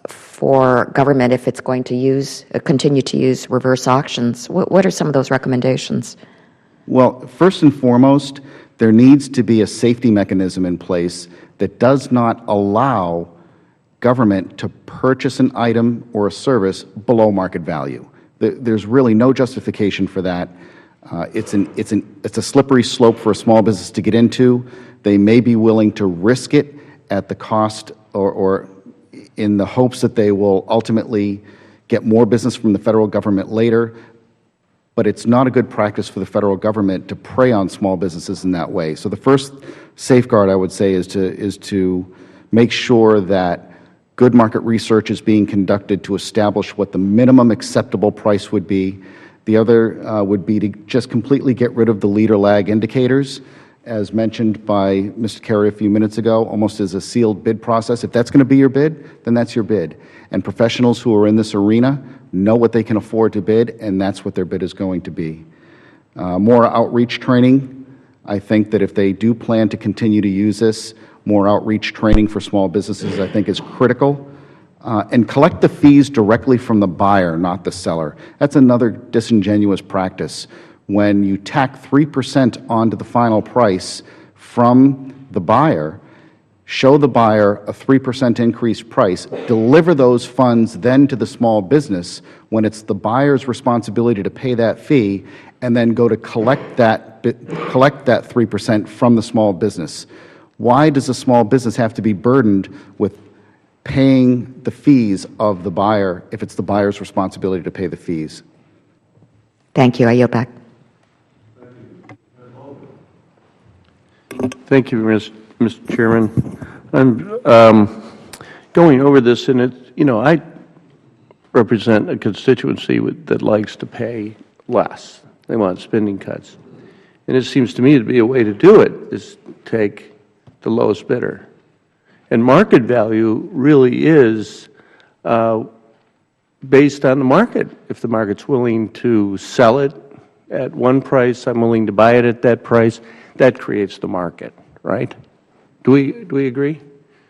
for government if it's going to continue to use reverse auctions. What are some of those recommendations? Well, first and foremost, there needs to be a safety mechanism in place that does not allow government to purchase an item or a service below market value. There's really no justification for that. It's a slippery slope for a small business to get into. They may be willing to risk it at the cost or in the hopes that they will ultimately get more business from the Federal Government later, but it's not a good practice for the Federal Government to prey on small businesses in that way. So the first safeguard, I would say, is to make sure that good market research is being conducted to establish what the minimum acceptable price would be. The other would be to just completely get rid of the lead or lag indicators, as mentioned by Mr. Carey a few minutes ago, almost as a sealed bid process. If that's going to be your bid, then that's your bid. And professionals who are in this arena know what they can afford to bid, and that's what their bid is going to be. More outreach training. I think that if they do plan to continue to use this, more outreach training for small businesses, I think, is critical. And collect the fees directly from the buyer, not the seller. That's another disingenuous practice. When you tack 3% onto the final price from the buyer, show the buyer a 3% increased price, deliver those funds then to the small business when it's the buyer's responsibility to pay that fee, and then go to collect that 3% from the small business. Why does a small business have to be burdened with paying the fees of the buyer if it's the buyer's responsibility to pay the fees? Thank you. I yield back. Thank you, Mr. Chairman. I'm going over this, and I represent a constituency that likes to pay less. They want spending cuts. And it seems to me to be a way to do it is take the lowest bidder. And market value really is based on the market. If the market's willing to sell it at one price, I'm willing to buy it at that price. That creates the market, right? Do we agree?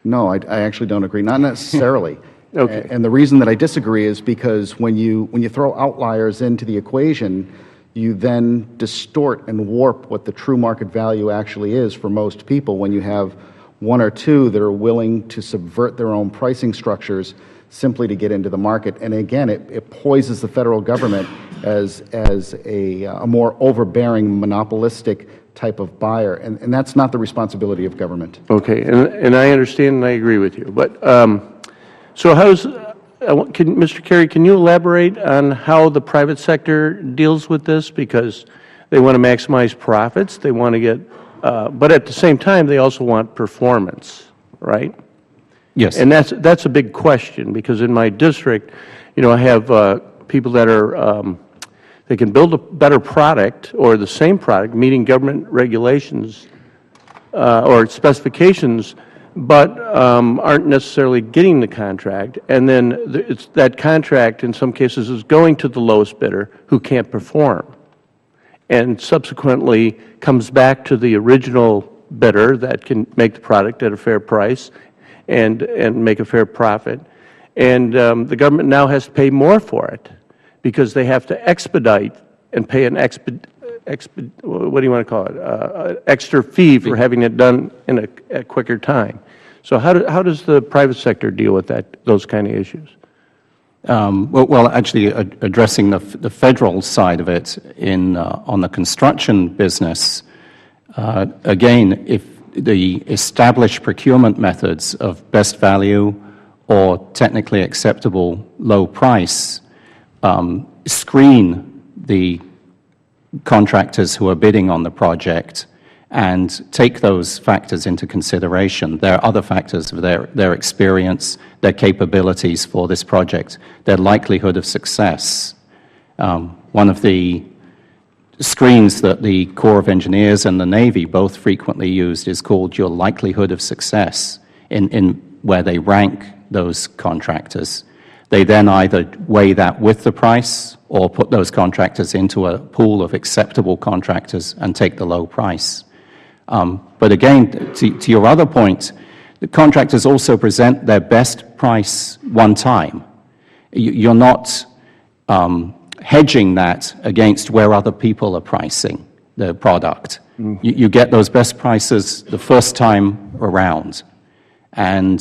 No, I actually don't agree, not necessarily. Okay. And the reason that I disagree is because when you throw outliers into the equation, you then distort and warp what the true market value actually is for most people when you have one or two that are willing to subvert their own pricing structures simply to get into the market. And again, it poises the federal government as a more overbearing, monopolistic type of buyer. And that's not the responsibility of government. Okay, and I understand and I agree with you. But so how's, Mr. Carey, can you elaborate on how the private sector deals with this? Because they want to maximize profits, they want to get, but at the same time, they also want performance, right? Yes. And that's a big question, because in my district, you know, I have people that are, they can build a better product or the same product, meeting government regulations or specifications, but aren't necessarily getting the contract. And then that contract, in some cases, is going to the lowest bidder who can't perform, and subsequently comes back to the original bidder that can make the product at a fair price and make a fair profit. And the government now has to pay more for it because they have to expedite and pay an what do you want to call it, extra fee for having it done in a quicker time. So how does the private sector deal with those kind of issues? Well, actually, addressing the federal side of it on the construction business, again, if the established procurement methods of best value or technically acceptable low price screen the contractors who are bidding on the project and take those factors into consideration. There are other factors of their experience, their capabilities for this project, their likelihood of success. One of the screens that the Corps of Engineers and the Navy both frequently used is called your likelihood of success, in where they rank those contractors. They then either weigh that with the price or put those contractors into a pool of acceptable contractors and take the low price. But again, to your other point, the contractors also present their best price one time. You're not hedging that against where other people are pricing the product. You get those best prices the first time around, and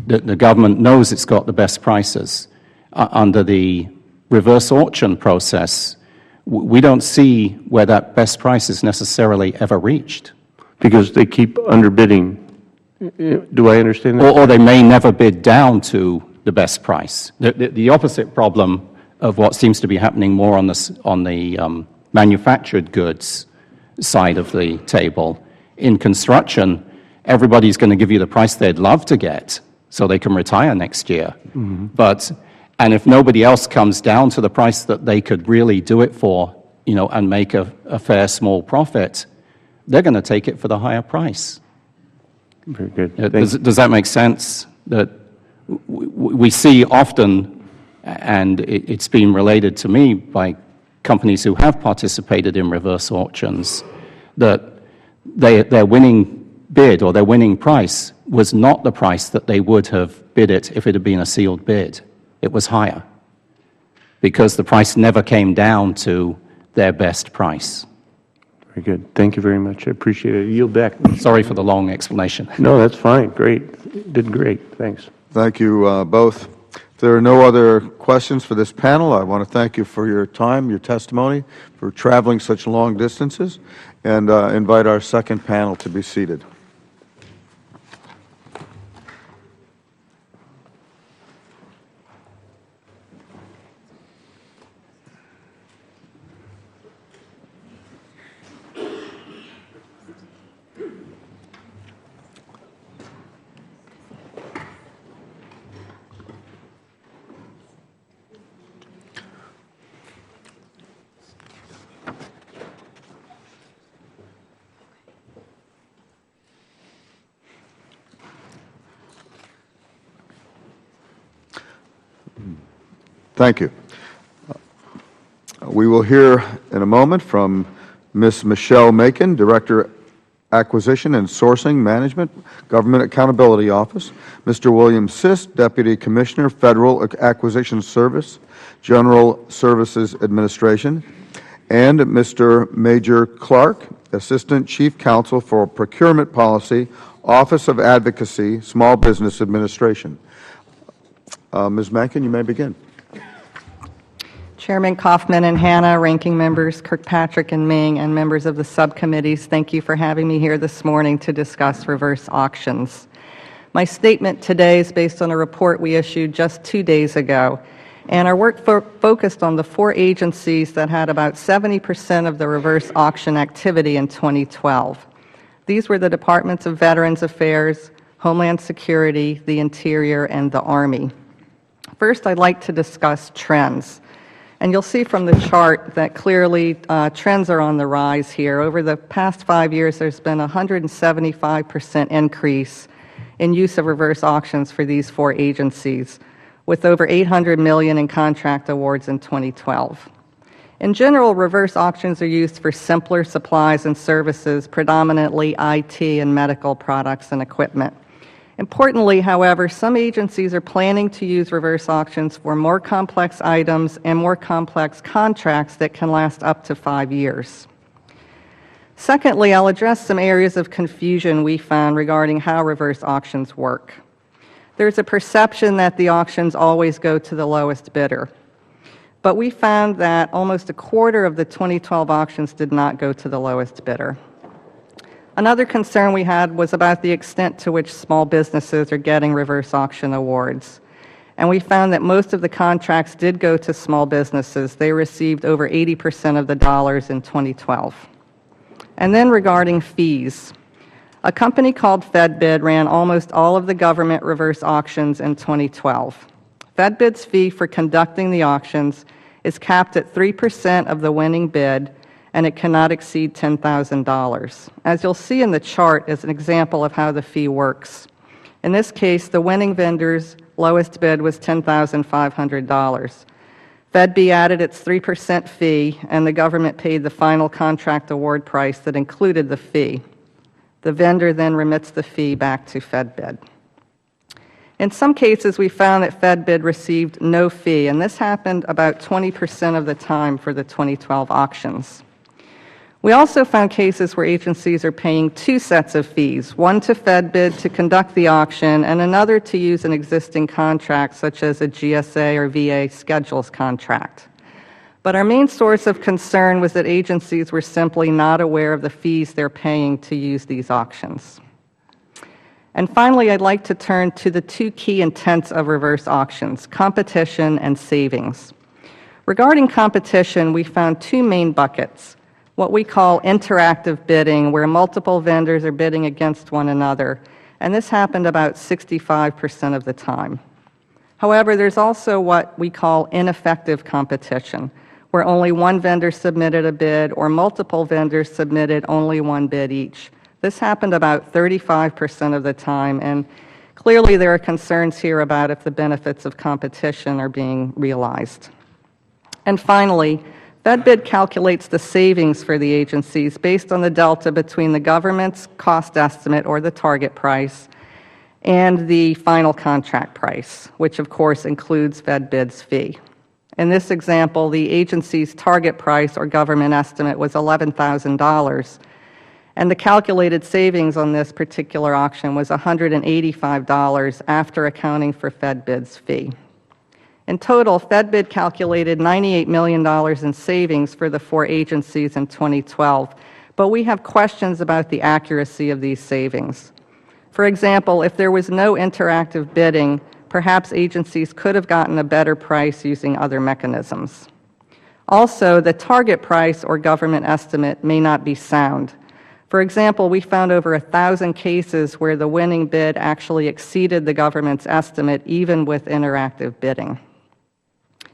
the government knows it's got the best prices. Under the reverse auction process, we don't see where that best price is necessarily ever reached. Because they keep underbidding. Do I understand that? Or they may never bid down to the best price. The opposite problem of what seems to be happening more on the manufactured goods side of the table. In construction, everybody's going to give you the price they'd love to get so they can retire next year. And if nobody else comes down to the price that they could really do it for, you know, and make a fair small profit, they're going to take it for the higher price. Very good. Does that make sense? That we see often, and it's been related to me by companies who have participated in reverse auctions, that their winning bid or their winning price was not the price that they would have bid it if it had been a sealed bid. It was higher because the price never came down to their best price. Very good. Thank you very much. I appreciate it. Yield back. Sorry for the long explanation. No, that's fine. Great. Did great. Thanks. Thank you both. If there are no other questions for this panel, I want to thank you for your time, your testimony, for traveling such long distances, and invite our second panel to be seated. Thank you. We will hear in a moment from Ms. Michelle Macon, Director Acquisition and Sourcing Management, Government Accountability Office, Mr. William Sist, Deputy Commissioner, Federal Acquisition Service, General Services Administration, and Mr. Major Clark, Assistant Chief Counsel for Procurement Policy, Office of Advocacy, Small Business Administration. Ms. Mankin, you may begin. Chairman Kaufman and Hanna, ranking members Kirkpatrick and Ming, and members of the subcommittees, thank you for having me here this morning to discuss reverse auctions. My statement today is based on a report we issued just 2 days ago, and our work focused on the 4 agencies that had about 70% of the reverse auction activity in 2012. These were the Departments of Veterans Affairs, Homeland Security, the Interior, and the Army. First, I'd like to discuss trends. And you'll see from the chart that clearly trends are on the rise here. Over the past 5 years, there's been a 175% increase in use of reverse auctions for these 4 agencies, with over $800 million in contract awards in 2012. In general, reverse auctions are used for simpler supplies and services, predominantly IT and medical products and equipment. Importantly, however, some agencies are planning to use reverse auctions for more complex items and more complex contracts that can last up to 5 years. Secondly, I'll address some areas of confusion we found regarding how reverse auctions work. There's a perception that the auctions always go to the lowest bidder, but we found that almost a quarter of the 2012 auctions did not go to the lowest bidder. Another concern we had was about the extent to which small businesses are getting reverse auction awards. And we found that most of the contracts did go to small businesses. They received over 80% of the dollars in 2012. And then regarding fees, a company called FedBid ran almost all of the government reverse auctions in 2012. FedBid's fee for conducting the auctions is capped at 3% of the winning bid, and it cannot exceed $10,000. As you'll see in the chart is an example of how the fee works. In this case, the winning vendor's lowest bid was $10,500. FedB added its 3% fee, and the government paid the final contract award price that included the fee. The vendor then remits the fee back to FedBid. In some cases, we found that FedBid received no fee, and this happened about 20% of the time for the 2012 auctions. We also found cases where agencies are paying 2 sets of fees, one to FedBid to conduct the auction and another to use an existing contract such as a GSA or VA schedules contract. But our main source of concern was that agencies were simply not aware of the fees they're paying to use these auctions. And finally, I'd like to turn to the 2 key intents of reverse auctions, competition and savings. Regarding competition, we found 2 main buckets. What we call interactive bidding, where multiple vendors are bidding against one another, and this happened about 65% of the time. However, there's also what we call ineffective competition, where only one vendor submitted a bid or multiple vendors submitted only one bid each. This happened about 35% of the time, and clearly there are concerns here about if the benefits of competition are being realized. And finally, FedBid calculates the savings for the agencies based on the delta between the government's cost estimate, or the target price, and the final contract price, which of course includes FedBid's fee. In this example, the agency's target price or government estimate was $11,000, and the calculated savings on this particular auction was $185 after accounting for FedBid's fee. In total, FedBid calculated $98 million in savings for the 4 agencies in 2012, but we have questions about the accuracy of these savings. For example, if there was no interactive bidding, perhaps agencies could have gotten a better price using other mechanisms. Also, the target price or government estimate may not be sound. For example, we found over 1,000 cases where the winning bid actually exceeded the government's estimate even with interactive bidding.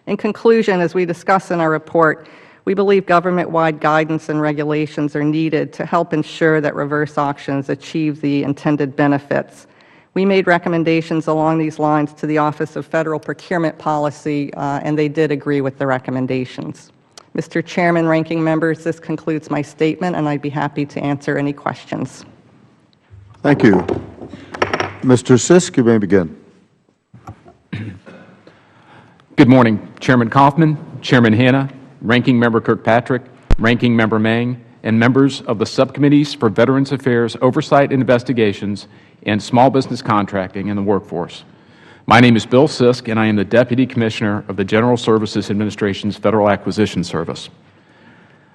In conclusion, as we discuss in our report, we believe government-wide guidance and regulations are needed to help ensure that reverse auctions achieve the intended benefits. We made recommendations along these lines to the Office of Federal Procurement Policy, and they did agree with the recommendations. Mr. Chairman, ranking members, this concludes my statement, and I'd be happy to answer any questions. Thank you. Mr. Sisk, you may begin. Good morning, Chairman Kaufman, Chairman Hanna, Ranking Member Kirkpatrick, Ranking Member Mang, and members of the Subcommittees for Veterans Affairs, Oversight and Investigations, and Small Business Contracting and the Workforce. My name is Bill Sisk, and I am the Deputy Commissioner of the General Services Administration's Federal Acquisition Service.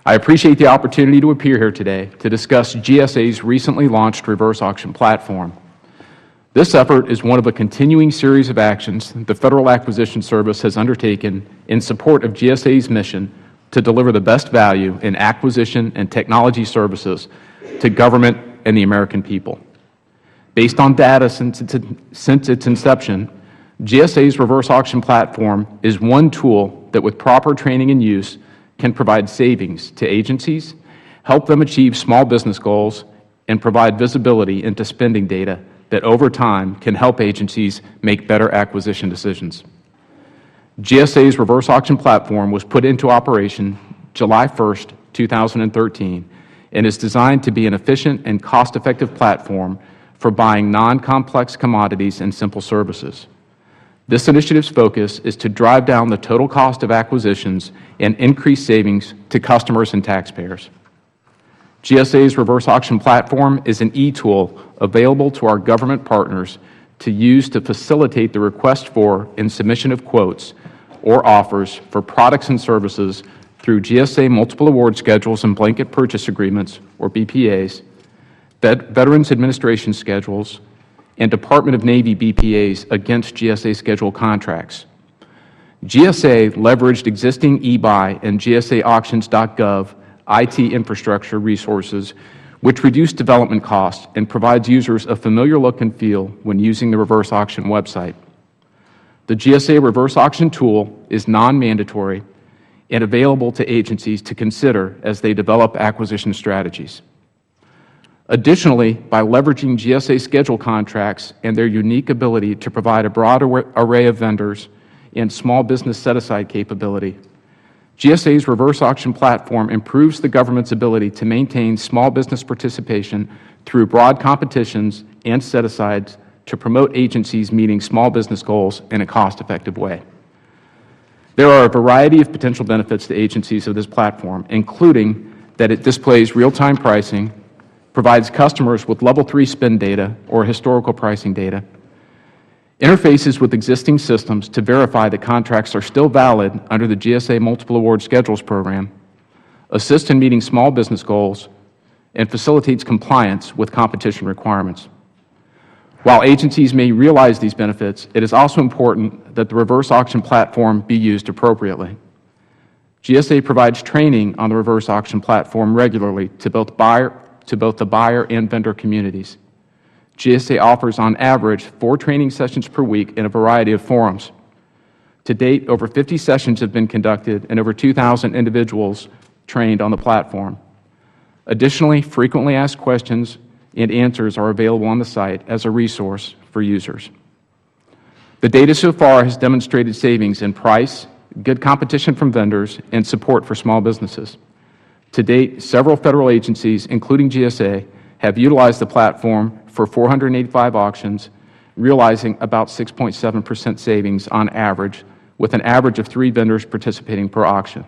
I appreciate the opportunity to appear here today to discuss GSA's recently launched reverse auction platform. This effort is one of a continuing series of actions the Federal Acquisition Service has undertaken in support of GSA's mission to deliver the best value in acquisition and technology services to government and the American people. Based on data since its inception, GSA's reverse auction platform is one tool that, with proper training and use, can provide savings to agencies, help them achieve small business goals, and provide visibility into spending data that over time can help agencies make better acquisition decisions. GSA's reverse auction platform was put into operation July 1, 2013, and is designed to be an efficient and cost-effective platform for buying non-complex commodities and simple services. This initiative's focus is to drive down the total cost of acquisitions and increase savings to customers and taxpayers. GSA's reverse auction platform is an e-tool available to our government partners to use to facilitate the request for and submission of quotes or offers for products and services through GSA multiple award schedules and blanket purchase agreements, or BPAs, Veterans Administration schedules, and Department of Navy BPAs against GSA schedule contracts. GSA leveraged existing eBuy and GSAauctions.gov IT infrastructure resources, which reduce development costs and provides users a familiar look and feel when using the reverse auction website. The GSA reverse auction tool is non-mandatory and available to agencies to consider as they develop acquisition strategies. Additionally, by leveraging GSA schedule contracts and their unique ability to provide a broad array of vendors and small business set-aside capability, GSA's reverse auction platform improves the government's ability to maintain small business participation through broad competitions and set-asides to promote agencies meeting small business goals in a cost-effective way. There are a variety of potential benefits to agencies of this platform, including that it displays real-time pricing, provides customers with Level 3 spend data or historical pricing data, interfaces with existing systems to verify that contracts are still valid under the GSA Multiple Award Schedules program, assists in meeting small business goals, and facilitates compliance with competition requirements. While agencies may realize these benefits, it is also important that the reverse auction platform be used appropriately. GSA provides training on the reverse auction platform regularly to both the buyer and vendor communities. GSA offers on average 4 training sessions per week in a variety of forums. To date, over 50 sessions have been conducted and over 2,000 individuals trained on the platform. Additionally, frequently asked questions and answers are available on the site as a resource for users. The data so far has demonstrated savings in price, good competition from vendors, and support for small businesses. To date, several Federal agencies, including GSA, have utilized the platform for 485 auctions, realizing about 6.7% savings on average, with an average of 3 vendors participating per auction.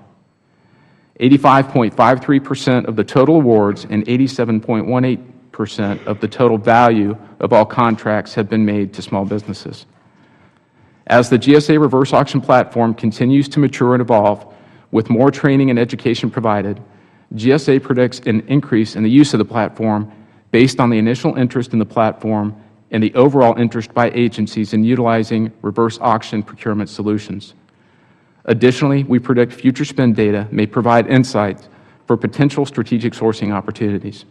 85.53% of the total awards and 87.18% of the total value of all contracts have been made to small businesses. As the GSA reverse auction platform continues to mature and evolve, with more training and education provided, GSA predicts an increase in the use of the platform based on the initial interest in the platform and the overall interest by agencies in utilizing reverse auction procurement solutions. Additionally, we predict future spend data may provide insights for potential strategic sourcing opportunities.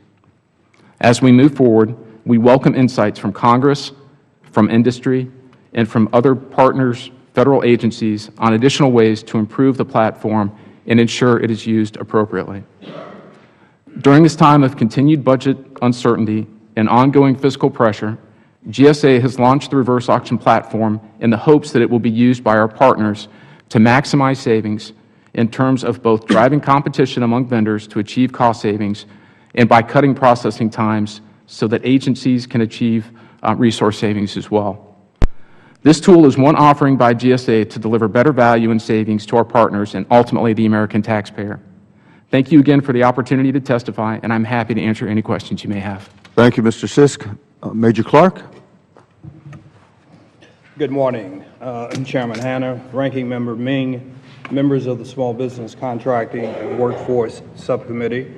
As we move forward, we welcome insights from Congress, from industry, and from other partners, Federal agencies, on additional ways to improve the platform and ensure it is used appropriately. During this time of continued budget uncertainty and ongoing fiscal pressure, GSA has launched the reverse auction platform in the hopes that it will be used by our partners to maximize savings in terms of both driving competition among vendors to achieve cost savings and by cutting processing times so that agencies can achieve resource savings as well. This tool is one offering by GSA to deliver better value and savings to our partners and ultimately the American taxpayer. Thank you again for the opportunity to testify, and I'm happy to answer any questions you may have. Thank you, Mr. Sisk. Major Clark. Good morning, Chairman Hanna, Ranking Member Ming, members of the Small Business Contracting and Workforce Subcommittee,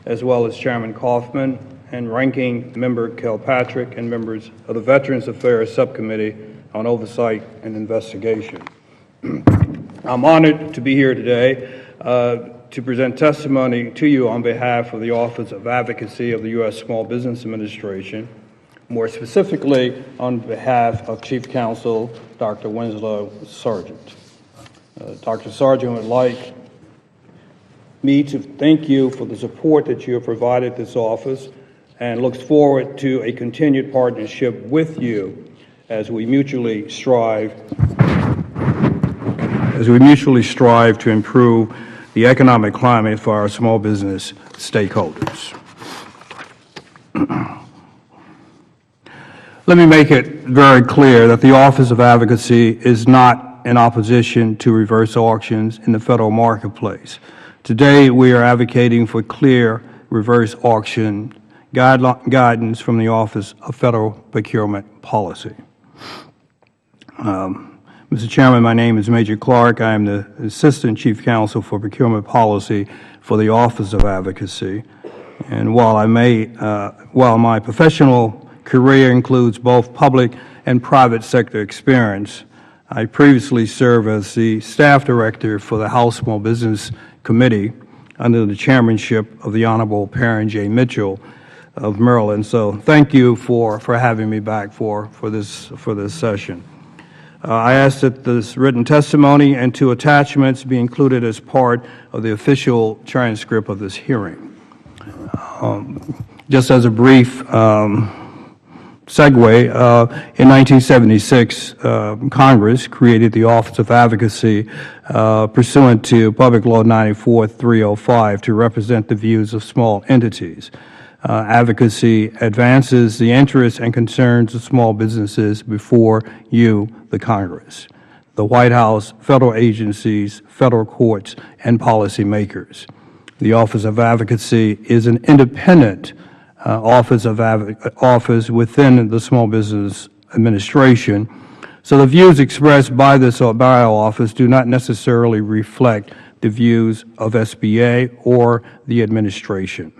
as well as Chairman Kaufman and Ranking Member Kilpatrick and members of the Veterans Affairs Subcommittee on Oversight and Investigation. I'm honored to be here today to present testimony to you on behalf of the Office of Advocacy of the U.S. Small Business Administration, more specifically on behalf of Chief Counsel Dr. Winslow Sargent. Dr. Sargent would like me to thank you for the support that you have provided this office and looks forward to a continued partnership with you as we mutually strive to improve the economic climate for our small business stakeholders. Let me make it very clear that the Office of Advocacy is not in opposition to reverse auctions in the Federal marketplace. Today, we are advocating for clear reverse auction guidance from the Office of Federal Procurement Policy. Mr. Chairman, my name is Major Clark. I am the Assistant Chief Counsel for Procurement Policy for the Office of Advocacy. And while my professional career includes both public and private sector experience, I previously served as the Staff Director for the House Small Business Committee under the chairmanship of the Honorable Perrin J. Mitchell of Maryland. So thank you for having me back for this session. I ask that this written testimony and 2 attachments be included as part of the official transcript of this hearing. Just as a brief segue, in 1976, Congress created the Office of Advocacy pursuant to Public Law 94-305 to represent the views of small entities. Advocacy advances the interests and concerns of small businesses before you, the Congress, the White House, federal agencies, federal courts, and policymakers. The Office of Advocacy is an independent office within the Small Business Administration, so the views expressed by our office do not necessarily reflect the views of SBA or the administration.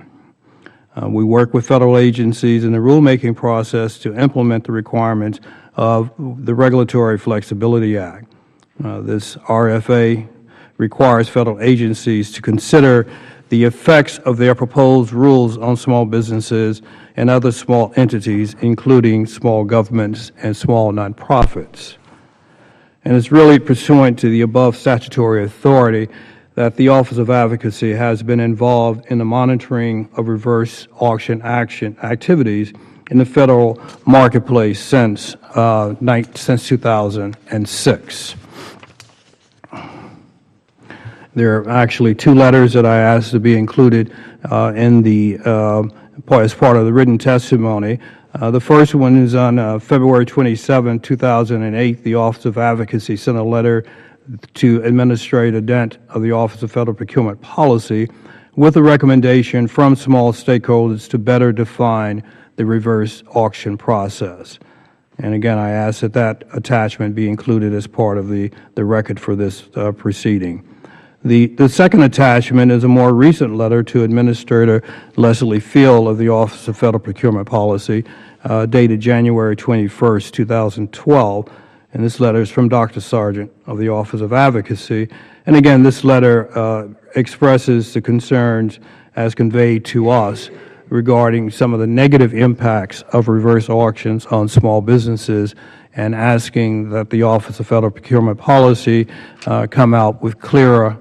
We work with federal agencies in the rulemaking process to implement the requirements of the Regulatory Flexibility Act. This RFA requires federal agencies to consider the effects of their proposed rules on small businesses and other small entities, including small governments and small nonprofits. And it's really pursuant to the above statutory authority that the Office of Advocacy has been involved in the monitoring of reverse auction activities in the federal marketplace since 2006. There are actually 2 letters that I asked to be included as part of the written testimony. The first one is on February 27, 2008. The Office of Advocacy sent a letter to Administrator Dent of the Office of Federal Procurement Policy with a recommendation from small stakeholders to better define the reverse auction process. And again, I ask that that attachment be included as part of the record for this proceeding. The second attachment is a more recent letter to Administrator Leslie Field of the Office of Federal Procurement Policy, dated January 21, 2012. And this letter is from Dr. Sargent of the Office of Advocacy. And again, this letter expresses the concerns as conveyed to us regarding some of the negative impacts of reverse auctions on small businesses, and asking that the Office of Federal Procurement Policy come out with clearer,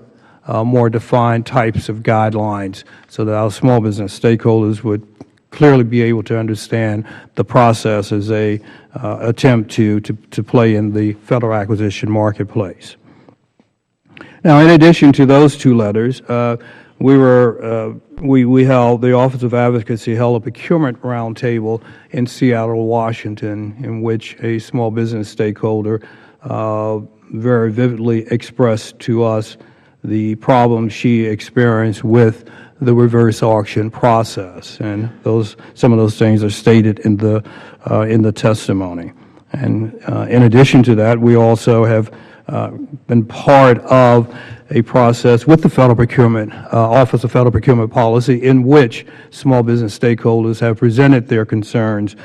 more defined types of guidelines so that our small business stakeholders would clearly be able to understand the process as they attempt to play in the federal acquisition marketplace. Now, in addition to those two letters, we held, the Office of Advocacy held a procurement roundtable in Seattle, Washington, in which a small business stakeholder very vividly expressed to us the problems she experienced with the reverse auction process, and some of those things are stated in the testimony. And in addition to that, we also have been part of a process with the Federal Procurement Office of Federal Procurement Policy, in which small business stakeholders have presented their concerns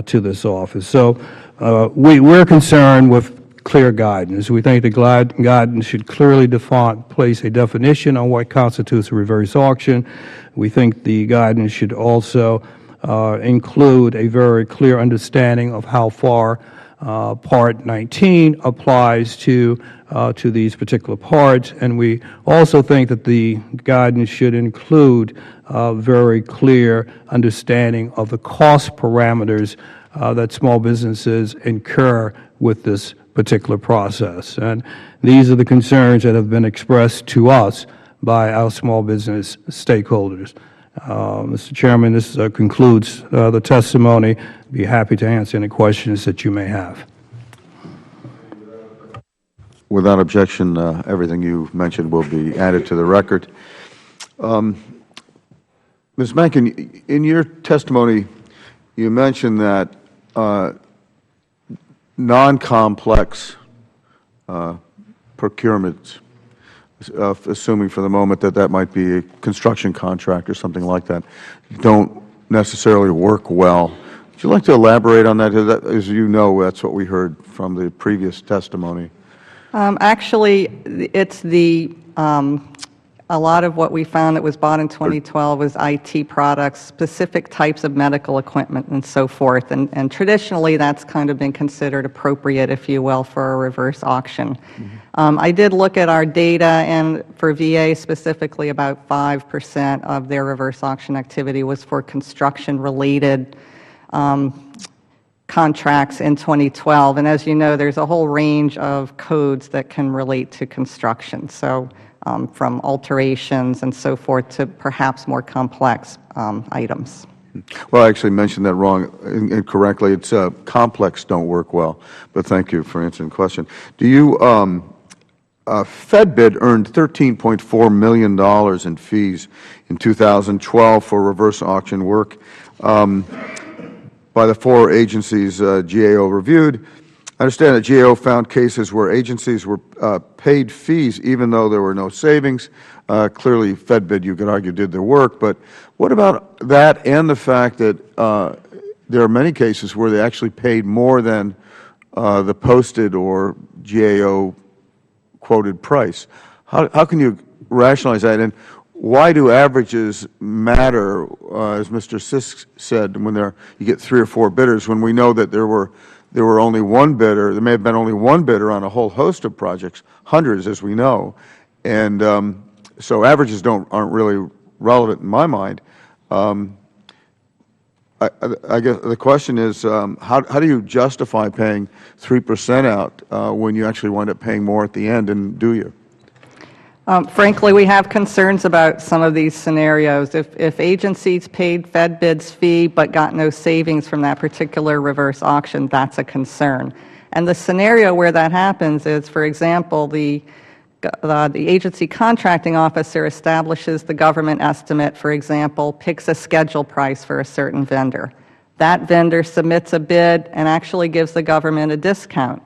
to this office. So we're concerned with clear guidance. We think the guidance should clearly place a definition on what constitutes a reverse auction. We think the guidance should also include a very clear understanding of how far Part 19 applies to these particular parts, and we also think that the guidance should include very clear understanding of the cost parameters that small businesses incur with this particular process. And these are the concerns that have been expressed to us by our small business stakeholders. Mr. Chairman, this concludes the testimony. I'd be happy to answer any questions that you may have. Without objection, everything you mentioned will be added to the record. Ms. Mencken, in your testimony, you mentioned that non-complex procurements, assuming for the moment that that might be a construction contract or something like that, don't necessarily work well. Would you like to elaborate on that? As you know, that's what we heard from the previous testimony. Actually, it's a lot of what we found that was bought in 2012 was IT products, specific types of medical equipment and so forth. And traditionally, that's kind of been considered appropriate, if you will, for a reverse auction. I did look at our data, and for VA specifically, about 5% of their reverse auction activity was for construction-related contracts in 2012. And as you know, there's a whole range of codes that can relate to construction. So from alterations and so forth to perhaps more complex items. Well, I actually mentioned that wrong incorrectly. It's complex don't work well, but thank you for answering the question. Do you, FedBid earned $13.4 million in fees in 2012 for reverse auction work by the 4 agencies GAO reviewed. I understand that GAO found cases where agencies were paid fees even though there were no savings. Clearly, FedBid, you could argue, did their work. But what about that and the fact that there are many cases where they actually paid more than the posted or GAO quoted price? How can you rationalize that? And why do averages matter, as Mr. Sisk said, when you get 3 or 4 bidders, when we know that there were only one bidder, there may have been only one bidder on a whole host of projects, hundreds as we know, and so averages aren't really relevant in my mind. I guess the question is, how do you justify paying 3% out when you actually wind up paying more at the end, and do you? Frankly, we have concerns about some of these scenarios. If agencies paid FedBid's fee but got no savings from that particular reverse auction, that's a concern. And the scenario where that happens is, for example, the agency contracting officer establishes the government estimate, for example, picks a schedule price for a certain vendor. That vendor submits a bid and actually gives the government a discount.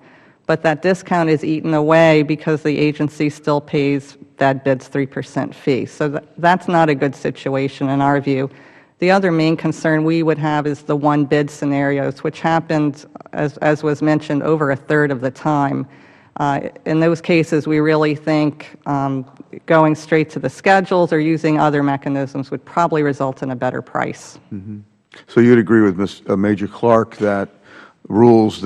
But that discount is eaten away because the agency still pays FedBid's 3% fee. So that's not a good situation in our view. The other main concern we would have is the one bid scenarios, which happened, as was mentioned, over a third of the time. In those cases, we really think going straight to the schedules or using other mechanisms would probably result in a better price. So you'd agree with Major Clark that rules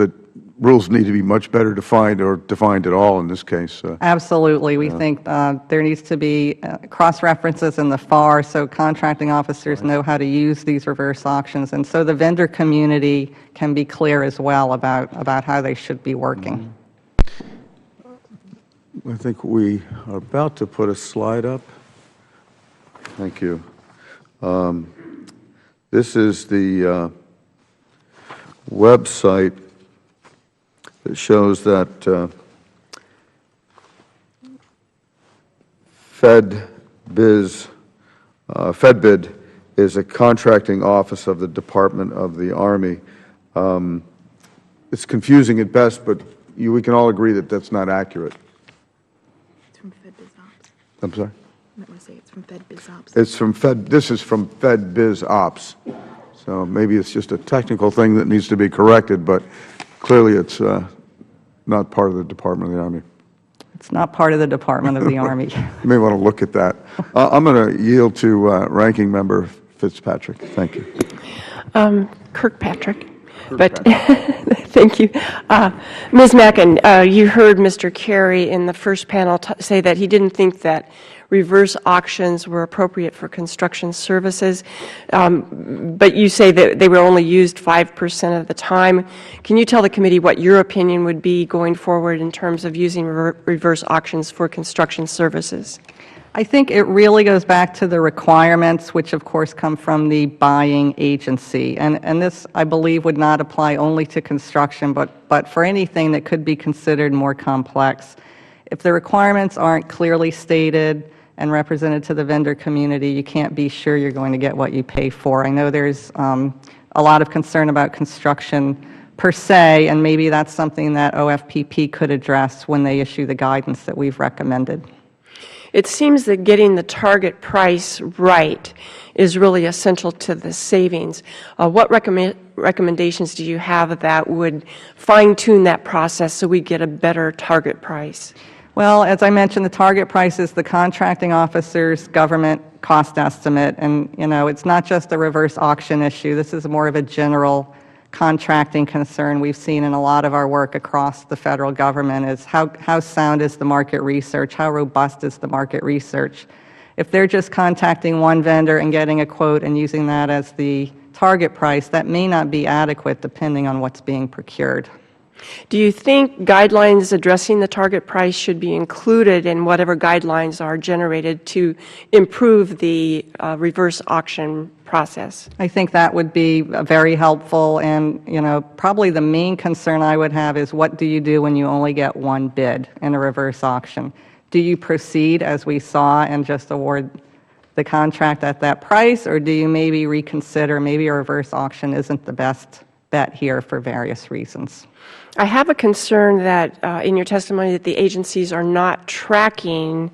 need to be much better defined, or defined at all in this case? Absolutely. We think there needs to be cross-references in the FAR so contracting officers know how to use these reverse auctions, and so the vendor community can be clear as well about how they should be working. I think we are about to put a slide up. Thank you. This is the website that shows that FedBid is a contracting office of the Department of the Army. It's confusing at best, but we can all agree that that's not accurate. It's from FedBizOps. I'm sorry? I want to say it's from FedBizOps. It's from this is from FedBizOps. So maybe it's just a technical thing that needs to be corrected, but clearly it's not part of the Department of the Army. It's not part of the Department of the Army. You may want to look at that. I'm going to yield to Ranking Member Fitzpatrick. Thank you. Kirkpatrick. But thank you. Ms. Mackin, you heard Mr. Carey in the first panel say that he didn't think that reverse auctions were appropriate for construction services, but you say that they were only used 5% of the time. Can you tell the committee what your opinion would be going forward in terms of using reverse auctions for construction services? I think it really goes back to the requirements, which of course come from the buying agency. And this, I believe, would not apply only to construction, but for anything that could be considered more complex. If the requirements aren't clearly stated and represented to the vendor community, you can't be sure you're going to get what you pay for. I know there's a lot of concern about construction per se, and maybe that's something that OFPP could address when they issue the guidance that we've recommended. It seems that getting the target price right is really essential to the savings. What recommendations do you have that would fine-tune that process so we get a better target price? Well, as I mentioned, the target price is the contracting officer's government cost estimate, and it's not just a reverse auction issue. This is more of a general contracting concern we've seen in a lot of our work across the federal government is how sound is the market research, how robust is the market research. If they're just contacting one vendor and getting a quote and using that as the target price, that may not be adequate depending on what's being procured. Do you think guidelines addressing the target price should be included in whatever guidelines are generated to improve the reverse auction process? I think that would be very helpful, and probably the main concern I would have is what do you do when you only get one bid in a reverse auction? Do you proceed as we saw and just award the contract at that price, or do you maybe reconsider, maybe a reverse auction isn't the best bet here for various reasons? I have a concern that in your testimony that the agencies are not tracking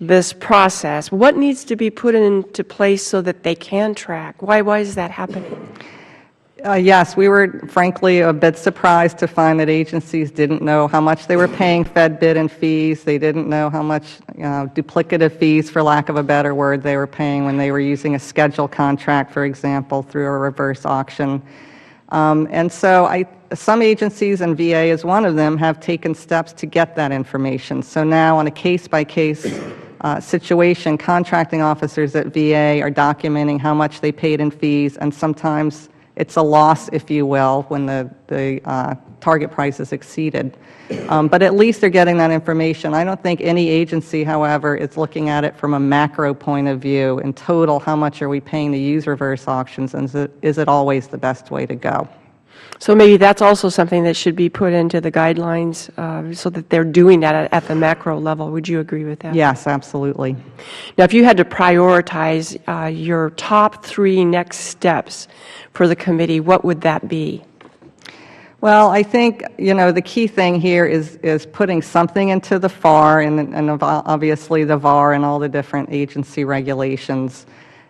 this process. What needs to be put into place so that they can track? Why is that happening? Yes, we were frankly a bit surprised to find that agencies didn't know how much they were paying FedBid and fees. They didn't know how much duplicative fees, for lack of a better word, they were paying when they were using a schedule contract, for example, through a reverse auction. And so some agencies, and VA is one of them, have taken steps to get that information. So now on a case-by-case situation, contracting officers at VA are documenting how much they paid in fees, and sometimes it's a loss, if you will, when the target price is exceeded. But at least they're getting that information. I don't think any agency, however, is looking at it from a macro point of view. In total, how much are we paying to use reverse auctions, and is it always the best way to go? So maybe that's also something that should be put into the guidelines so that they're doing that at the macro level. Would you agree with that? Yes, absolutely. Now, if you had to prioritize your top 3 next steps for the committee, what would that be? Well, I think, the key thing here is putting something into the FAR and obviously the VAR and all the different agency regulations.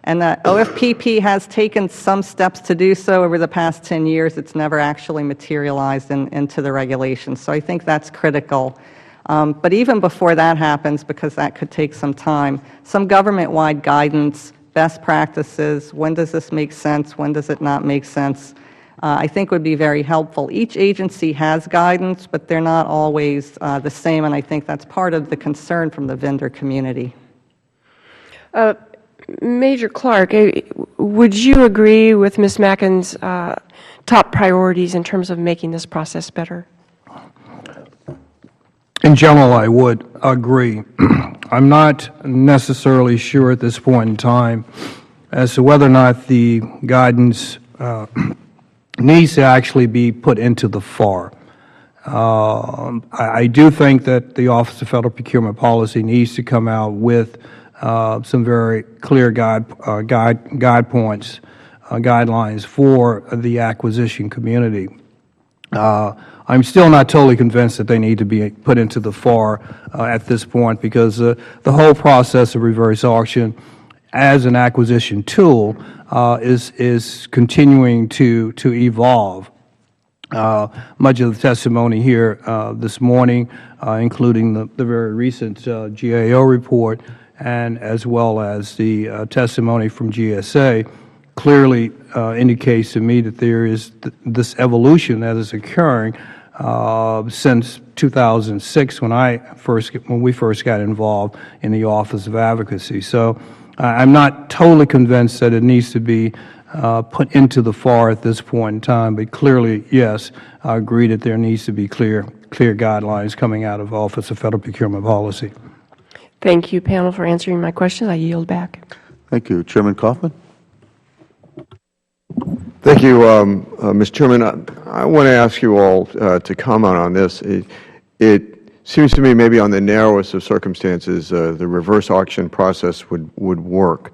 And that OFPP has taken some steps to do so over the past 10 years. It's never actually materialized into the regulations. So I think that's critical. But even before that happens, because that could take some time, some government-wide guidance, best practices, when does this make sense, when does it not make sense, I think would be very helpful. Each agency has guidance, but they're not always the same, and I think that's part of the concern from the vendor community. Major Clark, would you agree with Ms. Mackin's top priorities in terms of making this process better? In general, I would agree. I'm not necessarily sure at this point in time as to whether or not the guidance needs to actually be put into the FAR. I do think that the Office of Federal Procurement Policy needs to come out with some very clear guide points, guidelines for the acquisition community. I'm still not totally convinced that they need to be put into the FAR at this point, because the whole process of reverse auction as an acquisition tool is continuing to evolve. Much of the testimony here this morning, including the very recent GAO report, and as well as the testimony from GSA, clearly indicates to me that there is this evolution that is occurring since 2006, when we first got involved in the Office of Advocacy. So I'm not totally convinced that it needs to be put into the FAR at this point in time, but clearly, yes, I agree that there needs to be clear guidelines coming out of Office of Federal Procurement Policy. Thank you, panel, for answering my questions. I yield back. Thank you. Chairman Kaufman? Thank you, Mr. Chairman. I want to ask you all to comment on this. It seems to me maybe on the narrowest of circumstances, the reverse auction process would work.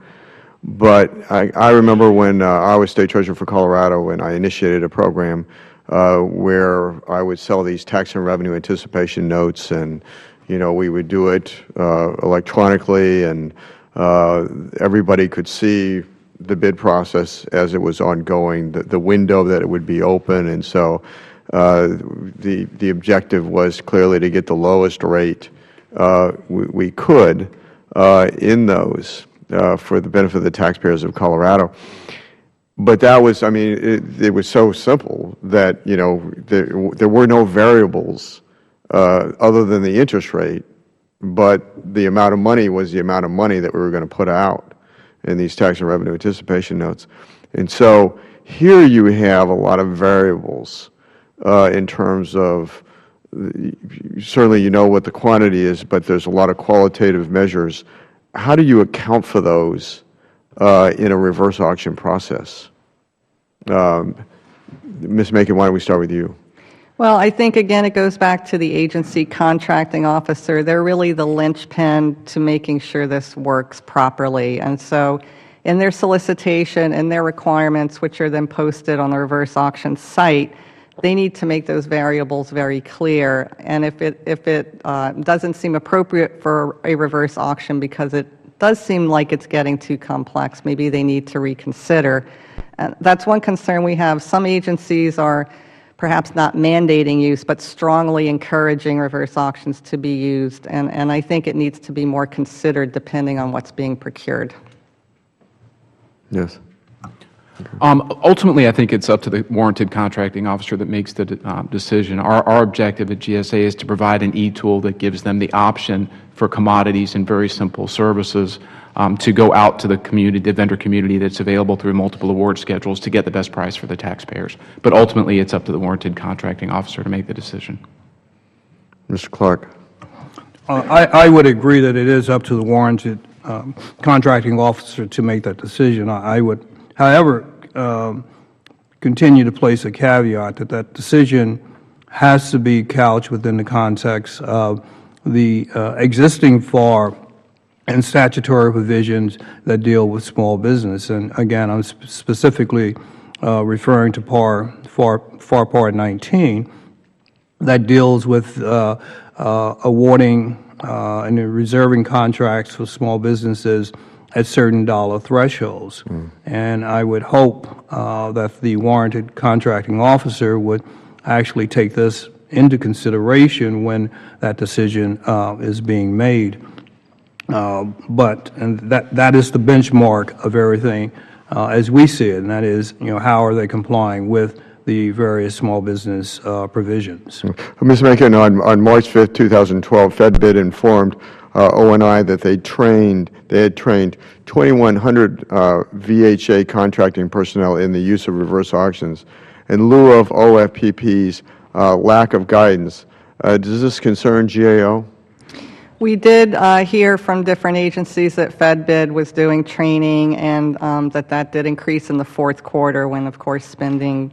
But I remember when I was State Treasurer for Colorado, and I initiated a program where I would sell these tax and revenue anticipation notes, and we would do it electronically, and everybody could see the bid process as it was ongoing, the window that it would be open. And so the objective was clearly to get the lowest rate we could in those for the benefit of the taxpayers of Colorado. But that was, I mean, it was so simple that, there were no variables other than the interest rate, but the amount of money was the amount of money that we were going to put out in these tax and revenue anticipation notes. And so here you have a lot of variables in terms of, certainly you know what the quantity is, but there's a lot of qualitative measures. How do you account for those in a reverse auction process? Ms. Macon, why don't we start with you? Well, I think, again, it goes back to the agency contracting officer. They're really the linchpin to making sure this works properly. And so in their solicitation and their requirements, which are then posted on the reverse auction site, they need to make those variables very clear. And if it doesn't seem appropriate for a reverse auction because it does seem like it's getting too complex, maybe they need to reconsider. That's one concern we have. Some agencies are perhaps not mandating use, but strongly encouraging reverse auctions to be used. And I think it needs to be more considered depending on what's being procured. Yes. Ultimately, I think it's up to the warranted contracting officer that makes the decision. Our objective at GSA is to provide an e-tool that gives them the option for commodities and very simple services to go out to the community, the vendor community that's available through multiple award schedules to get the best price for the taxpayers. But ultimately, it's up to the warranted contracting officer to make the decision. Mr. Clark. I would agree that it is up to the warranted contracting officer to make that decision. I would, however, continue to place a caveat that decision has to be couched within the context of the existing FAR and statutory provisions that deal with small business. And again, I'm specifically referring to FAR Part 19 that deals with awarding and reserving contracts for small businesses at certain dollar thresholds. And I would hope that the warranted contracting officer would actually take this into consideration when that decision is being made. But that is the benchmark of everything as we see it, and that is, how are they complying with the various small business provisions. Ms. Macon, on March 5th, 2012, FedBid informed ONI that they had trained 2,100 VHA contracting personnel in the use of reverse auctions. In lieu of OFPP's lack of guidance, Does this concern GAO? We did hear from different agencies that FedBid was doing training and that did increase in the fourth quarter when, of course, spending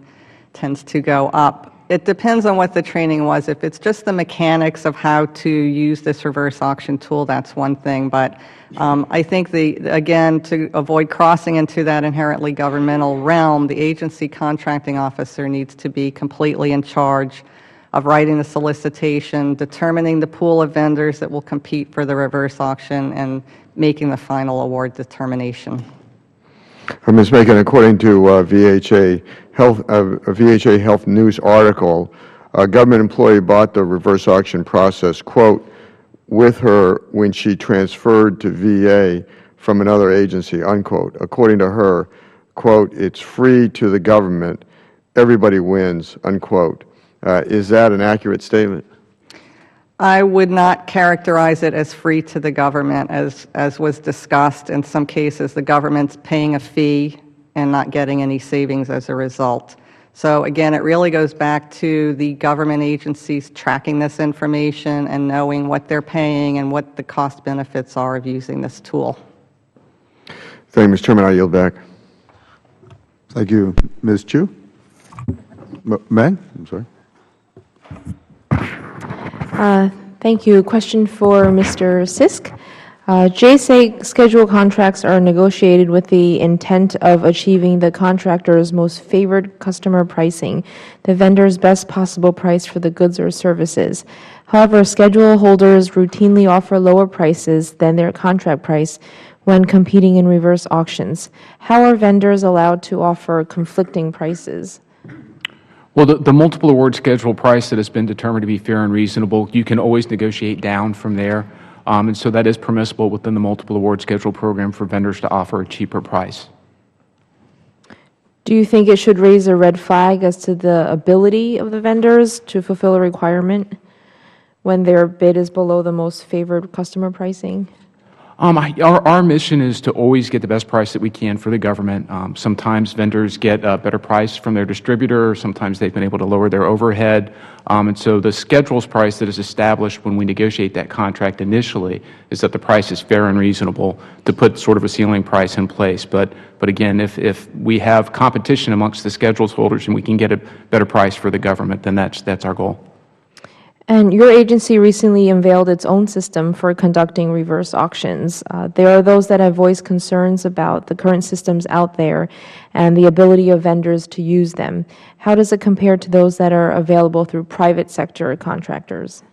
tends to go up. It depends on what the training was. If it's just the mechanics of how to use this reverse auction tool, that's one thing. But I think, again, to avoid crossing into that inherently governmental realm, the agency contracting officer needs to be completely in charge of writing the solicitation, determining the pool of vendors that will compete for the reverse auction, and making the final award determination. Ms. Macon, according to VHA Health News article, a government employee bought the reverse auction process, quote, with her when she transferred to VA from another agency, unquote. According to her, quote, it's free to the government, everybody wins, unquote. Is that an accurate statement? I would not characterize it as free to the government. As was discussed, in some cases, the government's paying a fee and not getting any savings as a result. So again, it really goes back to the government agencies tracking this information and knowing what they're paying and what the cost benefits are of using this tool. Thank you, Mr. Chairman. I yield back. Thank you. Ms. Chu? Ma'am? I'm sorry. Thank you. Question for Mr. Sisk. JSA schedule contracts are negotiated with the intent of achieving the contractor's most favored customer pricing, the vendor's best possible price for the goods or services. However, schedule holders routinely offer lower prices than their contract price when competing in reverse auctions. How are vendors allowed to offer conflicting prices? Well, the multiple award schedule price that has been determined to be fair and reasonable, you can always negotiate down from there. And so that is permissible within the multiple award schedule program for vendors to offer a cheaper price. Do you think it should raise a red flag as to the ability of the vendors to fulfill a requirement when their bid is below the most favored customer pricing? Our mission is to always get the best price that we can for the government. Sometimes vendors get a better price from their distributor. Sometimes they've been able to lower their overhead. And so the schedules price that is established when we negotiate that contract initially is that the price is fair and reasonable to put sort of a ceiling price in place. But again, if we have competition amongst the schedules holders and we can get a better price for the government, then that's our goal. And your agency recently unveiled its own system for conducting reverse auctions. There are those that have voiced concerns about the current systems out there and the ability of vendors to use them. How does it compare to those that are available through private sector contractors?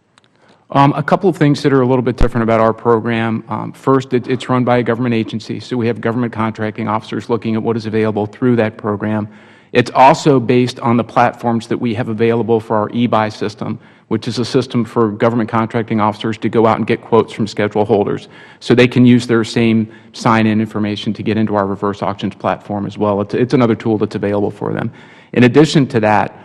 A couple of things that are a little bit different about our program. First, it's run by a government agency, so we have government contracting officers looking at what is available through that program. It's also based on the platforms that we have available for our e-buy system, which is a system for government contracting officers to go out and get quotes from schedule holders. So they can use their same sign-in information to get into our reverse auctions platform as well. It's another tool that's available for them. In addition to that,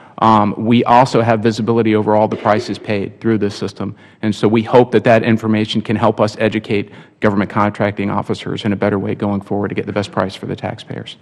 we also have visibility over all the prices paid through this system. And so we hope that that information can help us educate government contracting officers in a better way going forward to get the best price for the taxpayers.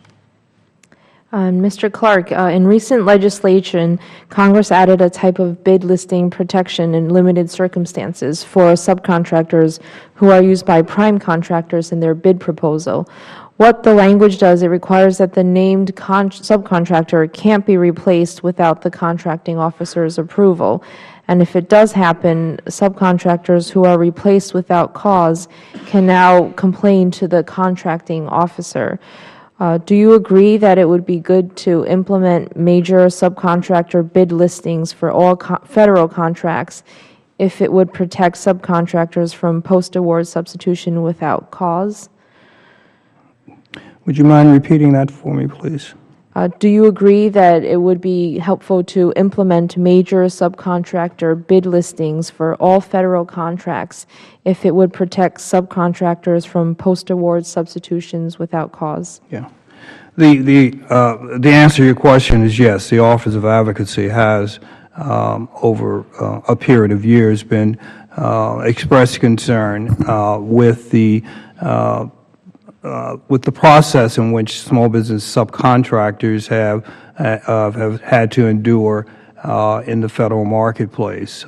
Mr. Clark, in recent legislation, Congress added a type of bid listing protection in limited circumstances for subcontractors who are used by prime contractors in their bid proposal. What the language does, it requires that the named subcontractor can't be replaced without the contracting officer's approval. And if it does happen, subcontractors who are replaced without cause can now complain to the contracting officer. Do you agree that it would be good to implement major subcontractor bid listings for all federal contracts if it would protect subcontractors from post-award substitution without cause? Would you mind repeating that for me, please? Do you agree that it would be helpful to implement major subcontractor bid listings for all federal contracts if it would protect subcontractors from post-award substitutions without cause? Yeah. The answer to your question is yes. The Office of Advocacy has, over a period of years, been expressed concern with the process in which small business subcontractors have had to endure in the Federal marketplace.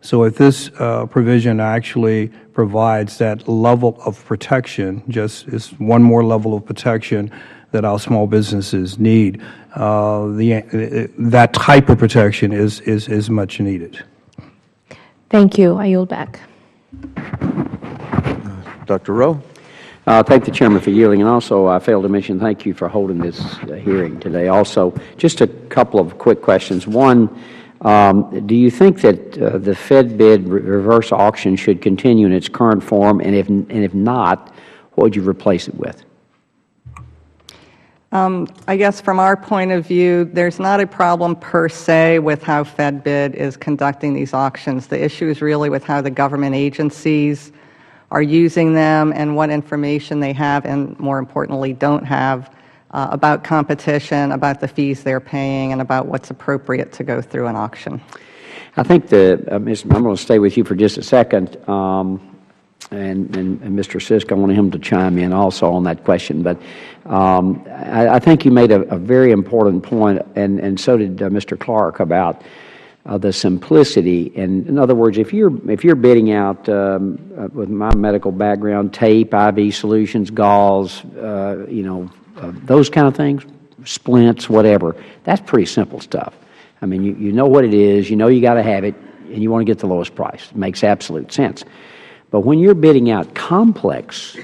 So if this provision actually provides that level of protection, just is one more level of protection that our small businesses need, that type of protection is much needed. Thank you. I yield back. Dr. Rowe? Thank the Chairman for yielding, and also I failed to mention thank you for holding this hearing today. Also, just a couple of quick questions. One, do you think that the Fed bid reverse auction should continue in its current form, and if not, what would you replace it with? I guess from our point of view, there's not a problem per se with how Fed bid is conducting these auctions. The issue is really with how the government agencies are using them and what information they have and, more importantly, don't have about competition, about the fees they're paying, and about what's appropriate to go through an auction. I think I'm going to stay with you for just a second, and Mr. Sisk, I want him to chime in also on that question. But I think you made a very important point, and so did Mr. Clark, about the simplicity. And in other words, if you're bidding out with my medical background, tape, IV solutions, gauze, those kind of things, splints, whatever, that's pretty simple stuff. I mean, you know what it is, you know you got to have it, and you want to get the lowest price. It makes absolute sense. But when you're bidding out complex,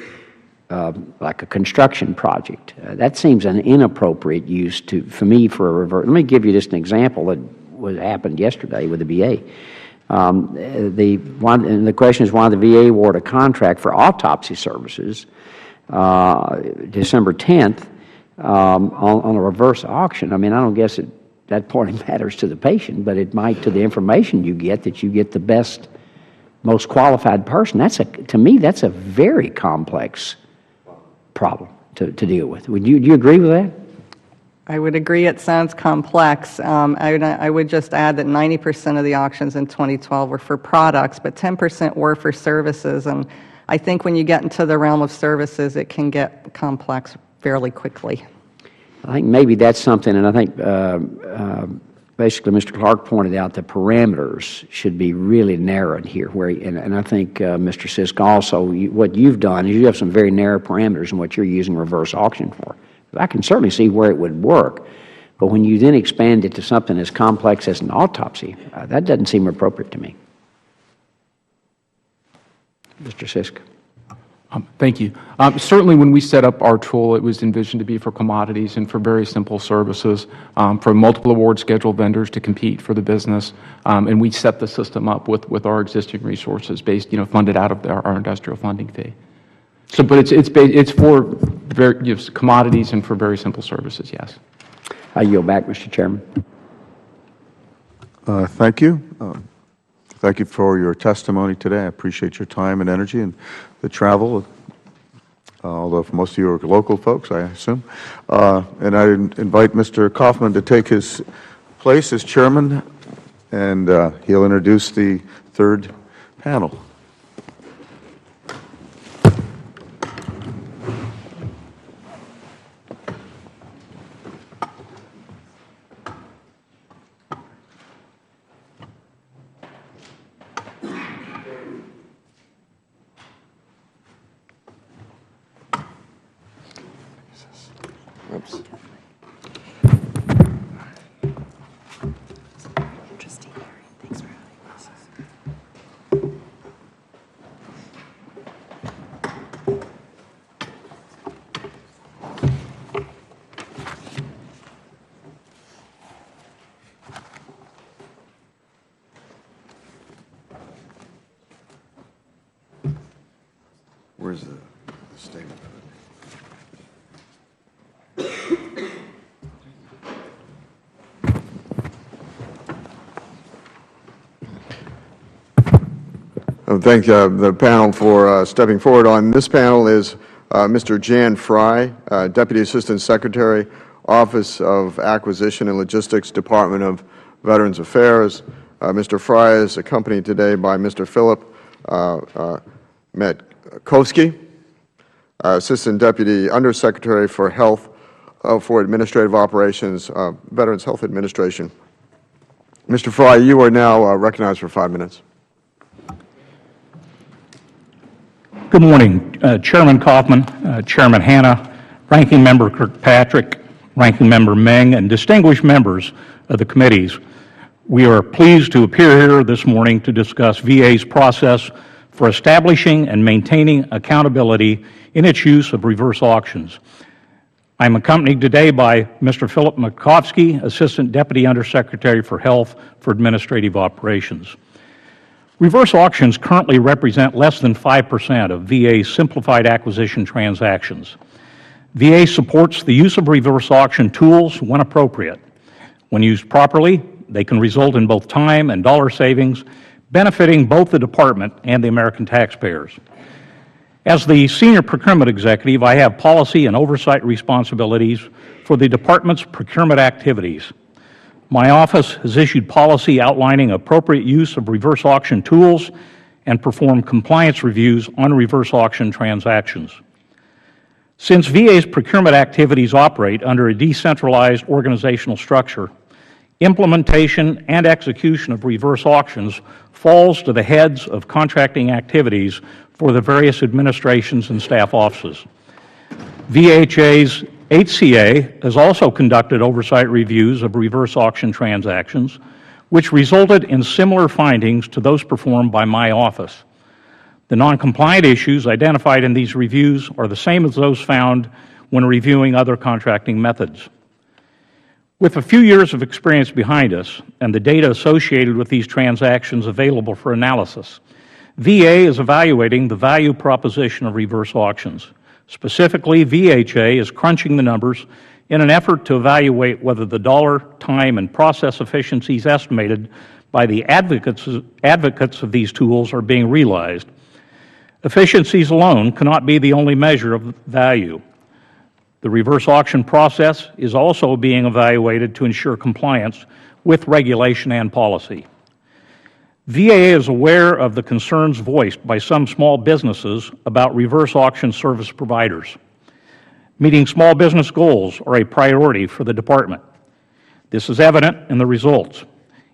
like a construction project, that seems an inappropriate use for me for a reverse. Let me give you just an example that happened yesterday with the VA. The question is why the VA awarded a contract for autopsy services December 10th on a reverse auction. I mean, I don't guess at that point it matters to the patient, but it might to the information you get, that you get the best, most qualified person. To me, that's a very complex problem to deal with. Do you agree with that? I would agree it sounds complex. I would just add that 90% of the auctions in 2012 were for products, but 10% were for services. And I think when you get into the realm of services, it can get complex fairly quickly. I think maybe that's something, and I think basically Mr. Clark pointed out the parameters should be really narrowed here. And I think Mr. Sisk also, what you've done is you have some very narrow parameters in what you're using reverse auction for. I can certainly see where it would work, but when you then expand it to something as complex as an autopsy, that doesn't seem appropriate to me. Mr. Sisk. Thank you. Certainly when we set up our tool, it was envisioned to be for commodities and for very simple services, for multiple award schedule vendors to compete for the business, and we set the system up with our existing resources based, funded out of our industrial funding fee. So, but it's for commodities and for very simple services, yes. I yield back, Mr. Chairman. Thank you. Thank you for your testimony today. I appreciate your time and energy and the travel, although for most of you are local folks, I assume. And I invite Mr. Kaufman to take his place as chairman, and he'll introduce the third panel. Oops. Interesting hearing. Thanks for having us. Where's the statement? Thank the panel for stepping forward. On this panel is Mr. Jan Fry, Deputy Assistant Secretary, Office of Acquisition and Logistics, Department of Veterans Affairs. Mr. Fry is accompanied today by Mr. Philip Metkowski, Assistant Deputy Undersecretary for Health for Administrative Operations, Veterans Health Administration. Mr. Fry, you are now recognized for 5 minutes. Good morning, Chairman Kaufman, Chairman Hanna, Ranking Member Kirkpatrick, Ranking Member Meng, and distinguished members of the committees. We are pleased to appear here this morning to discuss VA's process for establishing and maintaining accountability in its use of reverse auctions. I am accompanied today by Mr. Philip Makovsky, Assistant Deputy Undersecretary for Health for Administrative Operations. Reverse auctions currently represent less than 5% of VA's simplified acquisition transactions. VA supports the use of reverse auction tools when appropriate. When used properly, they can result in both time and dollar savings, benefiting both the Department and the American taxpayers. As the Senior Procurement Executive, I have policy and oversight responsibilities for the Department's procurement activities. My office has issued policy outlining appropriate use of reverse auction tools and performed compliance reviews on reverse auction transactions. Since VA's procurement activities operate under a decentralized organizational structure, implementation and execution of reverse auctions falls to the heads of contracting activities for the various administrations and staff offices. VHA's HCA has also conducted oversight reviews of reverse auction transactions, which resulted in similar findings to those performed by my office. The non-compliant issues identified in these reviews are the same as those found when reviewing other contracting methods. With a few years of experience behind us and the data associated with these transactions available for analysis, VA is evaluating the value proposition of reverse auctions. Specifically, VHA is crunching the numbers in an effort to evaluate whether the dollar, time, and process efficiencies estimated by the advocates of these tools are being realized. Efficiencies alone cannot be the only measure of value. The reverse auction process is also being evaluated to ensure compliance with regulation and policy. VA is aware of the concerns voiced by some small businesses about reverse auction service providers. Meeting small business goals are a priority for the Department. This is evident in the results.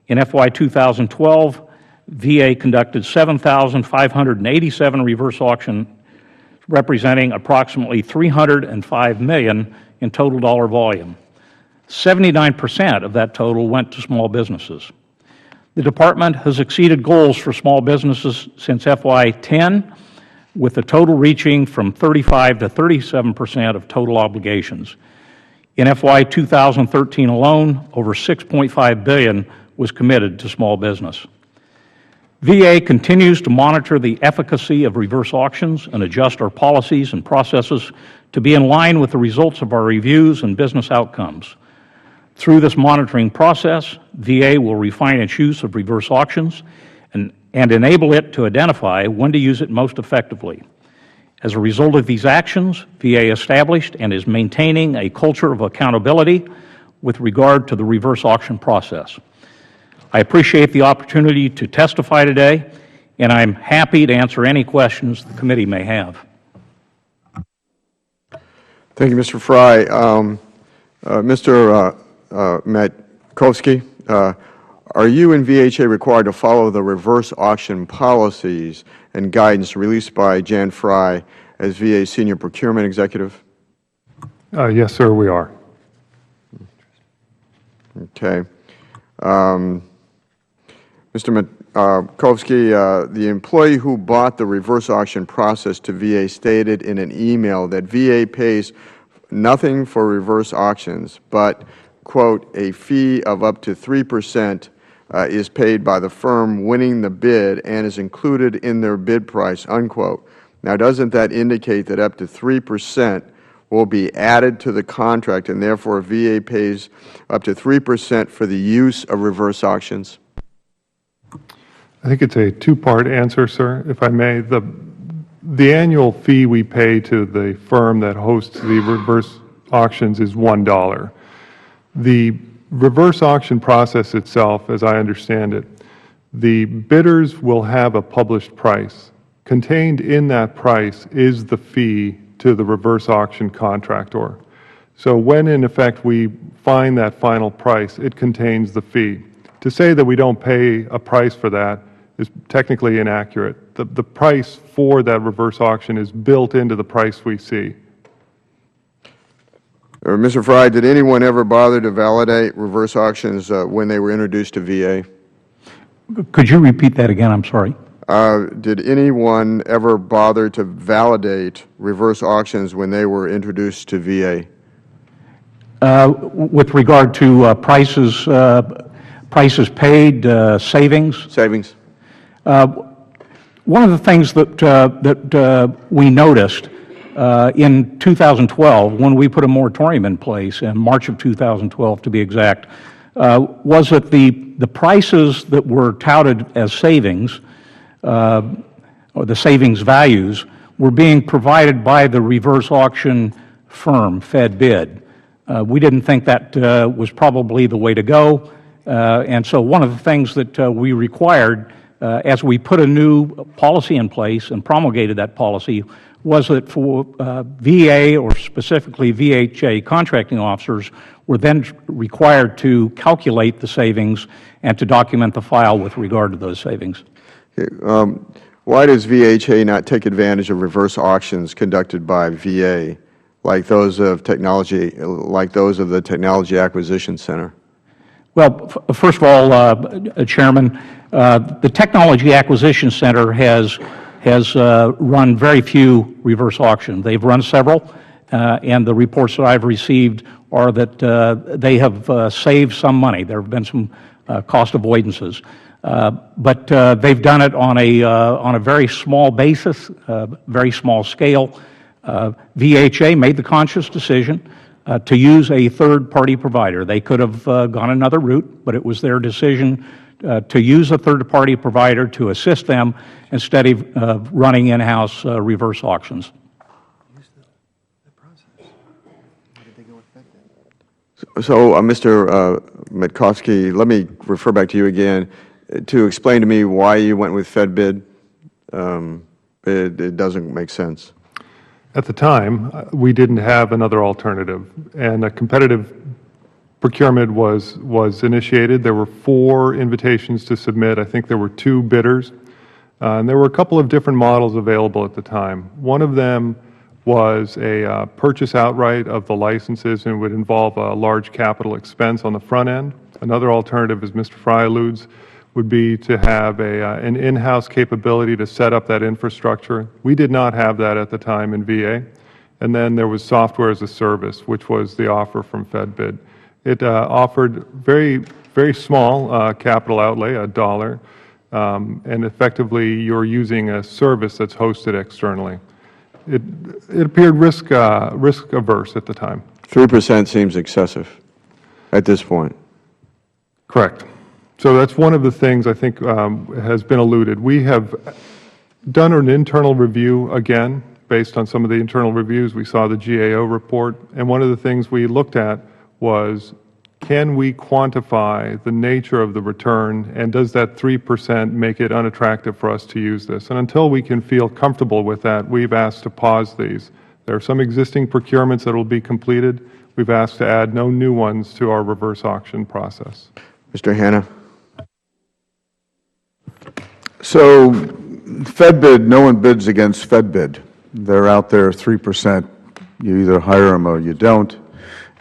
In FY 2012, VA conducted 7,587 reverse auctions, representing approximately $305 million in total dollar volume. 79% of that total went to small businesses. The Department has exceeded goals for small businesses since FY 10, with the total reaching from 35 to 37% of total obligations. In FY 2013 alone, over $6.5 billion was committed to small business. VA continues to monitor the efficacy of reverse auctions and adjust our policies and processes to be in line with the results of our reviews and business outcomes. Through this monitoring process, VA will refine its use of reverse auctions and enable it to identify when to use it most effectively. As a result of these actions, VA established and is maintaining a culture of accountability with regard to the reverse auction process. I appreciate the opportunity to testify today, and I'm happy to answer any questions the committee may have. Thank you, Mr. Fry. Mr. Matkowski, are you and VHA required to follow the reverse auction policies and guidance released by Jan Fry as VA's Senior Procurement Executive? Yes, sir, we are. Okay. Mr. Matkowski, the employee who bought the reverse auction process to VA stated in an email that VA pays nothing for reverse auctions, but, quote, a fee of up to 3% is paid by the firm winning the bid and is included in their bid price, unquote. Now, doesn't that indicate that up to 3% will be added to the contract and therefore VA pays up to 3% for the use of reverse auctions? I think it's a two-part answer, sir, if I may. The annual fee we pay to the firm that hosts the reverse auctions is $1. The reverse auction process itself, as I understand it, the bidders will have a published price. Contained in that price is the fee to the reverse auction contractor. So when, in effect, we find that final price, it contains the fee. To say that we don't pay a price for that is technically inaccurate. The price for that reverse auction is built into the price we see. Mr. Fry, did anyone ever bother to validate reverse auctions when they were introduced to VA? Could you repeat that again? I'm sorry. Did anyone ever bother to validate reverse auctions when they were introduced to VA? With regard to prices paid, savings? Savings. One of the things that we noticed in 2012, when we put a moratorium in place, in March of 2012 to be exact, was that the prices that were touted as savings, or the savings values, were being provided by the reverse auction firm, FedBid. We didn't think that was probably the way to go, and so one of the things that we required as we put a new policy in place and promulgated that policy was that for VA, or specifically VHA contracting officers, were then required to calculate the savings and to document the file with regard to those savings. Okay. Why does VHA not take advantage of reverse auctions conducted by VA, like those of the Technology Acquisition Center? Well, first of all, Chairman, the Technology Acquisition Center has run very few reverse auctions. They've run several, and the reports that I've received are that they have saved some money. There have been some cost avoidances, but they've done it on a very small basis, very small scale. VHA made the conscious decision to use a third-party provider. They could have gone another route, but it was their decision to use a third-party provider to assist them instead of running in-house reverse auctions. So, Mr. Metkovsky, let me refer back to you again to explain to me why you went with FedBid. It doesn't make sense. At the time, we didn't have another alternative, and a competitive procurement was initiated. There were 4 invitations to submit. I think there were 2 bidders, and there were a couple of different models available at the time. One of them was a purchase outright of the licenses, and would involve a large capital expense on the front end. Another alternative, as Mr. Fry alludes, would be to have an in-house capability to set up that infrastructure. We did not have that at the time in VA. And then there was software as a service, which was the offer from FedBid. It offered very, very small capital outlay, $1, and effectively you're using a service that's hosted externally. It appeared risk averse at the time. 3% seems excessive at this point. Correct. So that's one of the things I think has been alluded. We have done an internal review again based on some of the internal reviews. We saw the GAO report, and one of the things we looked at was, can we quantify the nature of the return, and does that 3% make it unattractive for us to use this? And until we can feel comfortable with that, we've asked to pause these. There are some existing procurements that will be completed. We've asked to add no new ones to our reverse auction process. Mr. Hanna. So FedBid, no one bids against FedBid. They're out there 3%. You either hire them or you don't.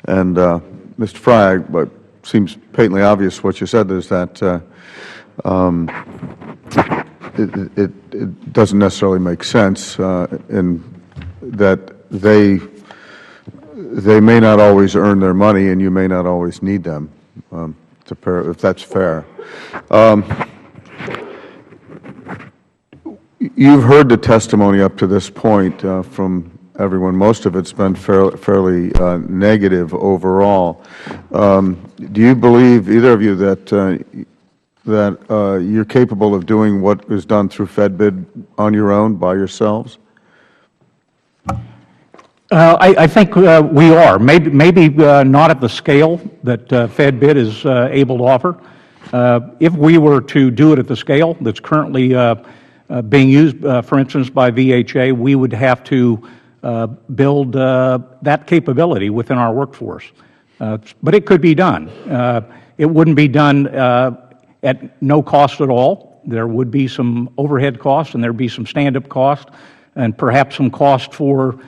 And Mr. Fry, what seems patently obvious what you said is that it doesn't necessarily make sense in that they may not always earn their money and you may not always need them, if that's fair. You've heard the testimony up to this point from everyone. Most of it's been fairly negative overall. Do you believe, either of you, that you're capable of doing what is done through FedBid on your own, by yourselves? I think we are. Maybe not at the scale that FedBid is able to offer. If we were to do it at the scale that's currently being used, for instance, by VHA, we would have to build that capability within our workforce. But it could be done. It wouldn't be done at no cost at all. There would be some overhead costs, and there would be some stand-up costs, and perhaps some cost for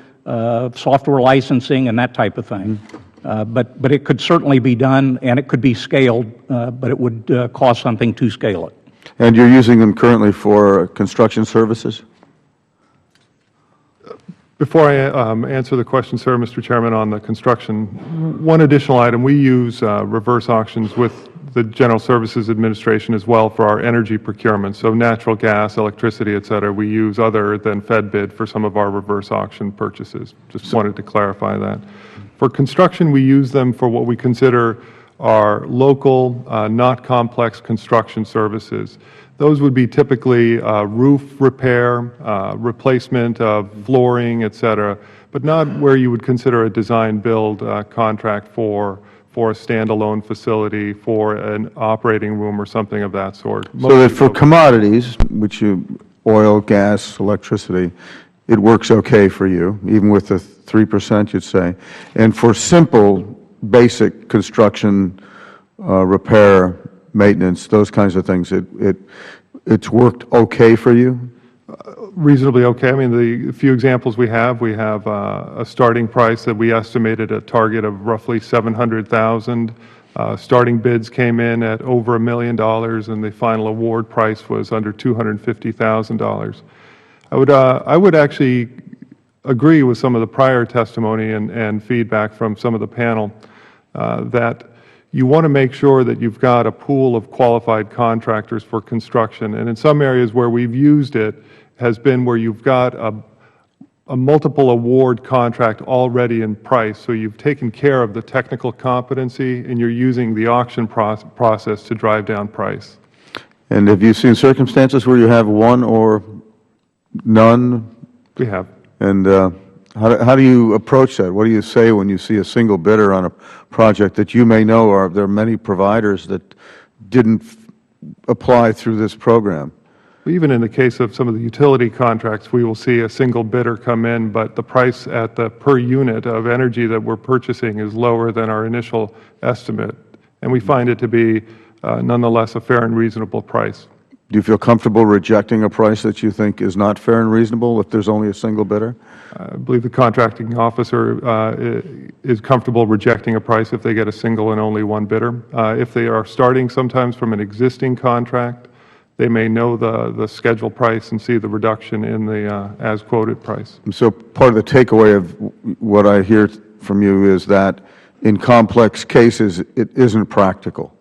software licensing and that type of thing. But it could certainly be done, and it could be scaled, but it would cost something to scale it. And you're using them currently for construction services? Before I answer the question, sir, Mr. Chairman, on the construction, one additional item, we use reverse auctions with the General Services Administration as well for our energy procurement. So natural gas, electricity, et cetera, we use other than Fed bid for some of our reverse auction purchases. Just wanted to clarify that. For construction, we use them for what we consider are local, not complex construction services. Those would be typically roof repair, replacement of flooring, et cetera, but not where you would consider a design-build contract for a standalone facility, for an operating room or something of that sort. So that for commodities, which oil, gas, electricity, it works okay for you, even with the 3%, you'd say. And for simple, basic construction, repair, maintenance, those kinds of things, it's worked okay for you? Reasonably okay. I mean, the few examples we have a starting price that we estimated a target of roughly $700,000. Starting bids came in at over $1 million, and the final award price was under $250,000. I would actually agree with some of the prior testimony and feedback from some of the panel that you want to make sure that you've got a pool of qualified contractors for construction. And in some areas where we've used it has been where you've got a multiple award contract already in price. So you've taken care of the technical competency and you're using the auction process to drive down price. And have you seen circumstances where you have one or none? We have. And how do you approach that? What do you say when you see a single bidder on a project that you may know there are many providers that didn't apply through this program? Even in the case of some of the utility contracts, we will see a single bidder come in, but the price at the per unit of energy that we're purchasing is lower than our initial estimate. And we find it to be nonetheless a fair and reasonable price. Do you feel comfortable rejecting a price that you think is not fair and reasonable if there's only a single bidder? I believe the contracting officer is comfortable rejecting a price if they get a single and only one bidder. If they are starting sometimes from an existing contract, they may know the schedule price and see the reduction in the as-quoted price. So part of the takeaway of what I hear from you is that in complex cases, it isn't practical.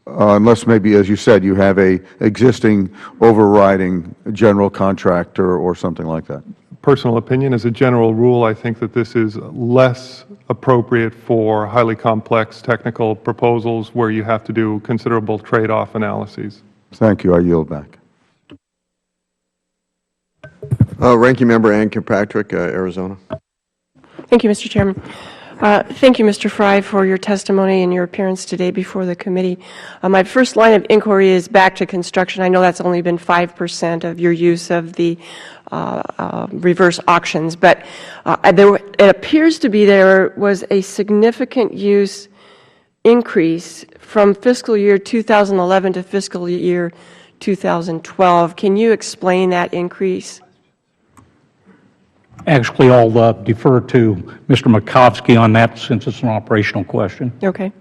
Unless maybe, as you said, you have a existing overriding general contractor or something like that. Personal opinion, as a general rule, I think that this is less appropriate for highly complex technical proposals where you have to do considerable trade-off analyses. Thank you. I yield back. Ranking Member Ann Kirkpatrick, Arizona. Thank you, Mr. Chairman. Thank you, Mr. Fry, for your testimony and your appearance today before the committee. My first line of inquiry is back to construction. I know that's only been 5% of your use of the reverse auctions, but it appears to be there was a significant use increase from fiscal year 2011 to fiscal year 2012. Can you explain that increase? Actually, I'll defer to Mr. Makovsky on that since it's an operational question. Okay.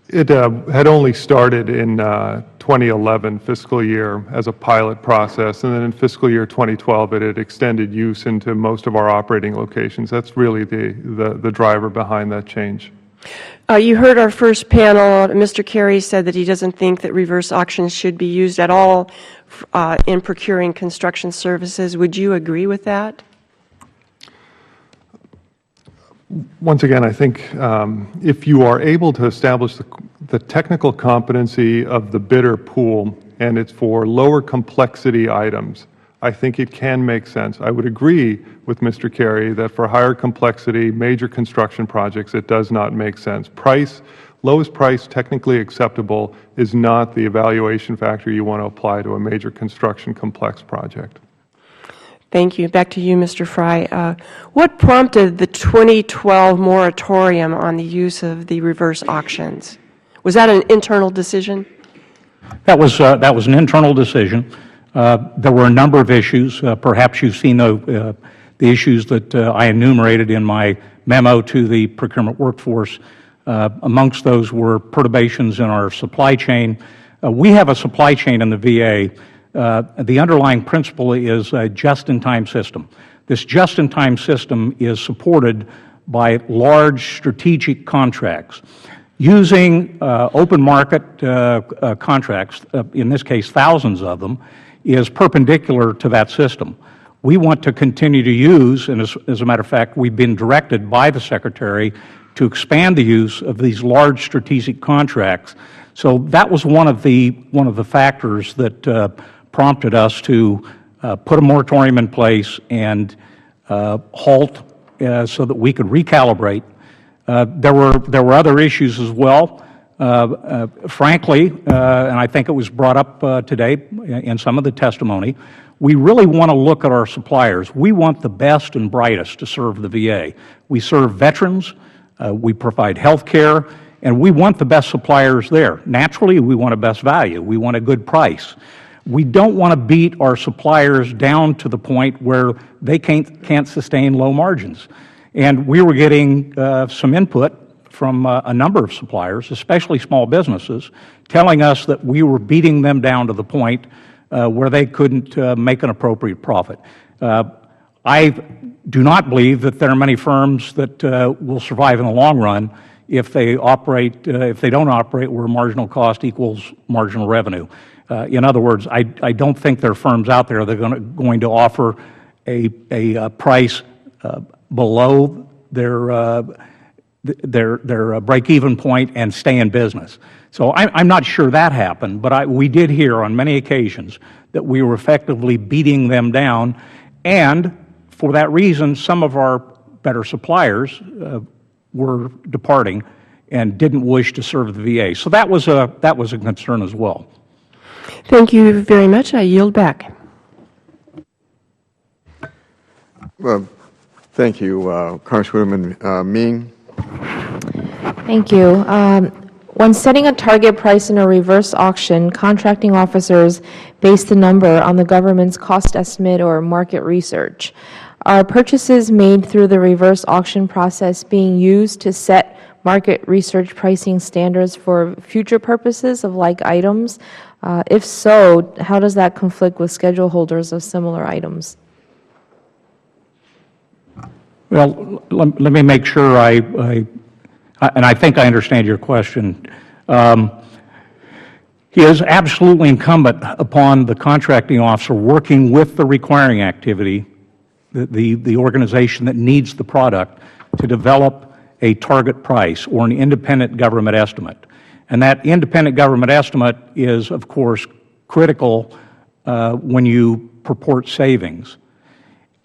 It had only started in 2011 fiscal year as a pilot process, and then in fiscal year 2012 it had extended use into most of our operating locations. That's really the driver behind that change. You heard our first panel. Mr. Carey said that he doesn't think that reverse auctions should be used at all in procuring construction services. Would you agree with that? Once again, I think if you are able to establish the technical competency of the bidder pool and it's for lower complexity items, I think it can make sense. I would agree with Mr. Carey that for higher complexity, major construction projects, it does not make sense. Lowest price technically acceptable is not the evaluation factor you want to apply to a major construction complex project. Thank you. Back to you, Mr. Fry. What prompted the 2012 moratorium on the use of the reverse auctions? Was that an internal decision? That was an internal decision. There were a number of issues. Perhaps you've seen the issues that I enumerated in my memo to the procurement workforce. Amongst those were perturbations in our supply chain. We have a supply chain in the VA. The underlying principle is a just-in-time system. This just-in-time system is supported by large strategic contracts. Using open market contracts, in this case thousands of them, is perpendicular to that system. We want to continue to use, and as a matter of fact, we've been directed by the Secretary to expand the use of these large strategic contracts. So that was one of the factors that prompted us to put a moratorium in place and halt so that we could recalibrate. There were other issues as well. Frankly, and I think it was brought up today in some of the testimony, we really want to look at our suppliers. We want the best and brightest to serve the VA. We serve veterans, we provide health care, and we want the best suppliers there. Naturally, we want a best value. We want a good price. We don't want to beat our suppliers down to the point where they can't sustain low margins. And we were getting some input from a number of suppliers, especially small businesses, telling us that we were beating them down to the point where they couldn't make an appropriate profit. I do not believe that there are many firms that will survive in the long run if they don't operate where marginal cost equals marginal revenue. In other words, I don't think there are firms out there that are going to offer a price below their break-even point and stay in business. So I'm not sure that happened, but we did hear on many occasions that we were effectively beating them down, and for that reason, some of our better suppliers were departing and didn't wish to serve the VA. So that was a concern as well. Thank you very much. I yield back. Thank you, Congresswoman Ming. Thank you. When setting a target price in a reverse auction, contracting officers base the number on the government's cost estimate or market research. Are purchases made through the reverse auction process being used to set market research pricing standards for future purposes of like items? If so, how does that conflict with schedule holders of similar items? Well, let me make sure and I think I understand your question. It is absolutely incumbent upon the contracting officer working with the requiring activity, the organization that needs the product, to develop a target price or an independent government estimate. And that independent government estimate is, of course, critical when you purport savings.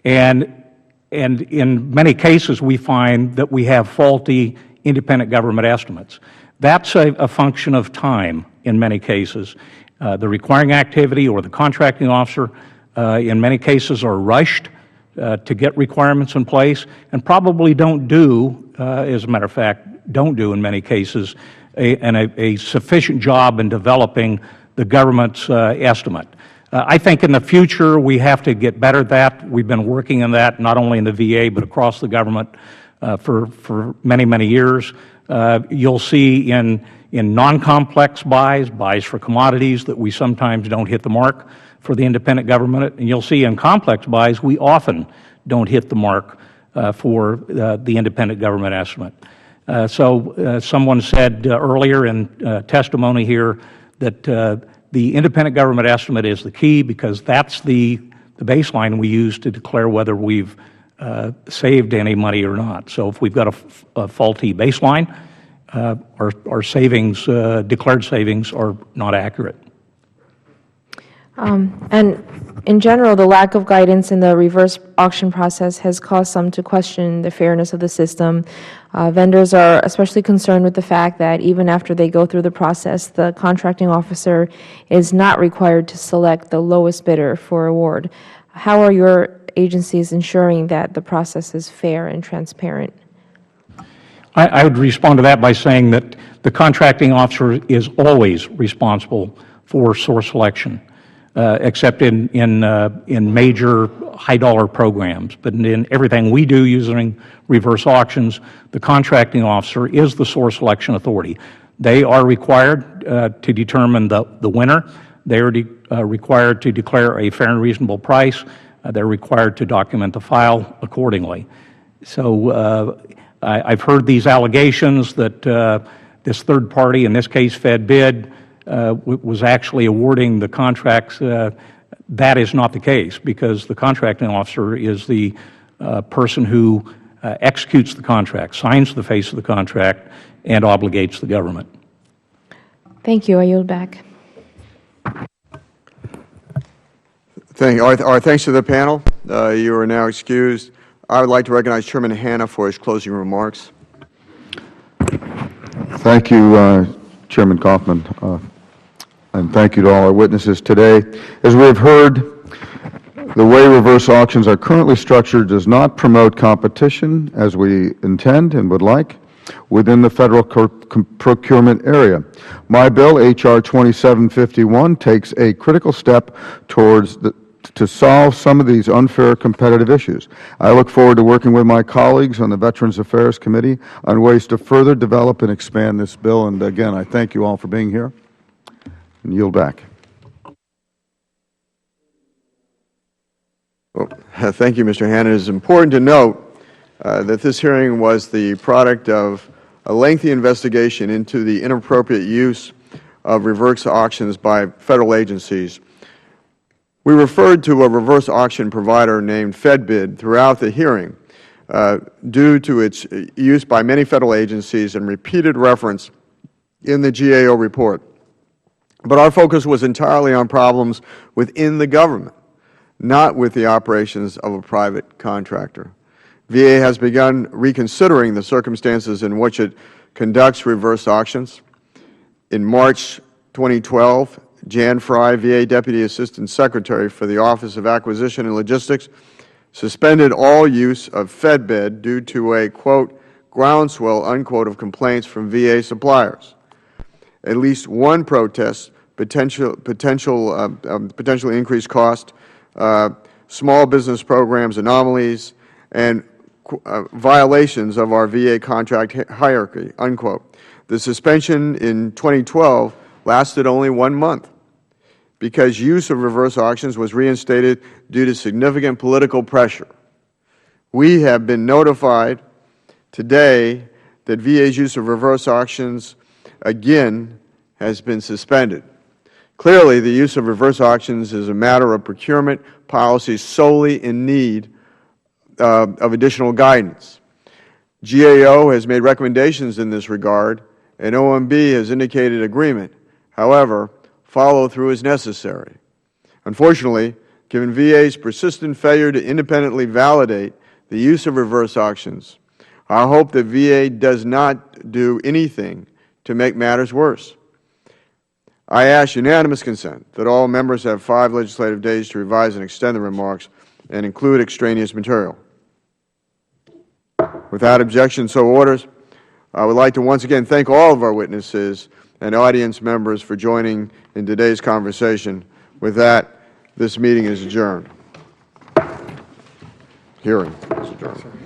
And in many cases, we find that we have faulty independent government estimates. That's a function of time in many cases. The requiring activity or the contracting officer in many cases are rushed to get requirements in place and probably don't do, as a matter of fact, don't do in many cases a sufficient job in developing the government's estimate. I think in the future we have to get better at that. We've been working on that not only in the VA but across the government for many, many years. You'll see in non-complex buys for commodities that we sometimes don't hit the mark for the independent government, and you'll see in complex buys we often don't hit the mark for the independent government estimate. So someone said earlier in testimony here that the independent government estimate is the key because that's the baseline we use to declare whether we've saved any money or not. So if we've got a faulty baseline, our savings, declared savings, are not accurate. And in general, the lack of guidance in the reverse auction process has caused some to question the fairness of the system. Vendors are especially concerned with the fact that even after they go through the process, the contracting officer is not required to select the lowest bidder for award. How are your agencies ensuring that the process is fair and transparent? I would respond to that by saying that the contracting officer is always responsible for source selection, except in major high-dollar programs. But in everything we do using reverse auctions, the contracting officer is the source selection authority. They are required to determine the winner. They are required to declare a fair and reasonable price. They're required to document the file accordingly. So I've heard these allegations that this third party, in this case FedBid, was actually awarding the contracts. That is not the case, because the contracting officer is the person who executes the contract, signs the face of the contract, and obligates the government. Thank you. I yield back. Our thanks to the panel. You are now excused. I would like to recognize Chairman Hanna for his closing remarks. Thank you, Chairman Kaufman, and thank you to all our witnesses today. As we have heard, the way reverse auctions are currently structured does not promote competition as we intend and would like within the federal procurement area. My bill, H.R. 2751, takes a critical step towards to solve some of these unfair competitive issues. I look forward to working with my colleagues on the Veterans Affairs Committee on ways to further develop and expand this bill. And again, I thank you all for being here and yield back. Well, thank you, Mr. Hanna. It is important to note that this hearing was the product of a lengthy investigation into the inappropriate use of reverse auctions by federal agencies. We referred to a reverse auction provider named FedBid throughout the hearing due to its use by many federal agencies and repeated reference in the GAO report. But our focus was entirely on problems within the government, not with the operations of a private contractor. VA has begun reconsidering the circumstances in which it conducts reverse auctions. In March 2012, Jan Fry, VA Deputy Assistant Secretary for the Office of Acquisition and Logistics, suspended all use of FedBid due to a, quote, groundswell, unquote, of complaints from VA suppliers. At least one protest, potentially increased cost, small business programs anomalies, and violations of our VA contract hierarchy, unquote. The suspension in 2012 lasted only 1 month because use of reverse auctions was reinstated due to significant political pressure. We have been notified today that VA's use of reverse auctions again has been suspended. Clearly, the use of reverse auctions is a matter of procurement policy solely in need of additional guidance. GAO has made recommendations in this regard, and OMB has indicated agreement. However, follow-through is necessary. Unfortunately, given VA's persistent failure to independently validate the use of reverse auctions, I hope that VA does not do anything to make matters worse. I ask unanimous consent that all members have 5 legislative days to revise and extend the remarks and include extraneous material. Without objection, so orders. I would like to once again thank all of our witnesses and audience members for joining in today's conversation. With that, this meeting is adjourned. Hearing is adjourned.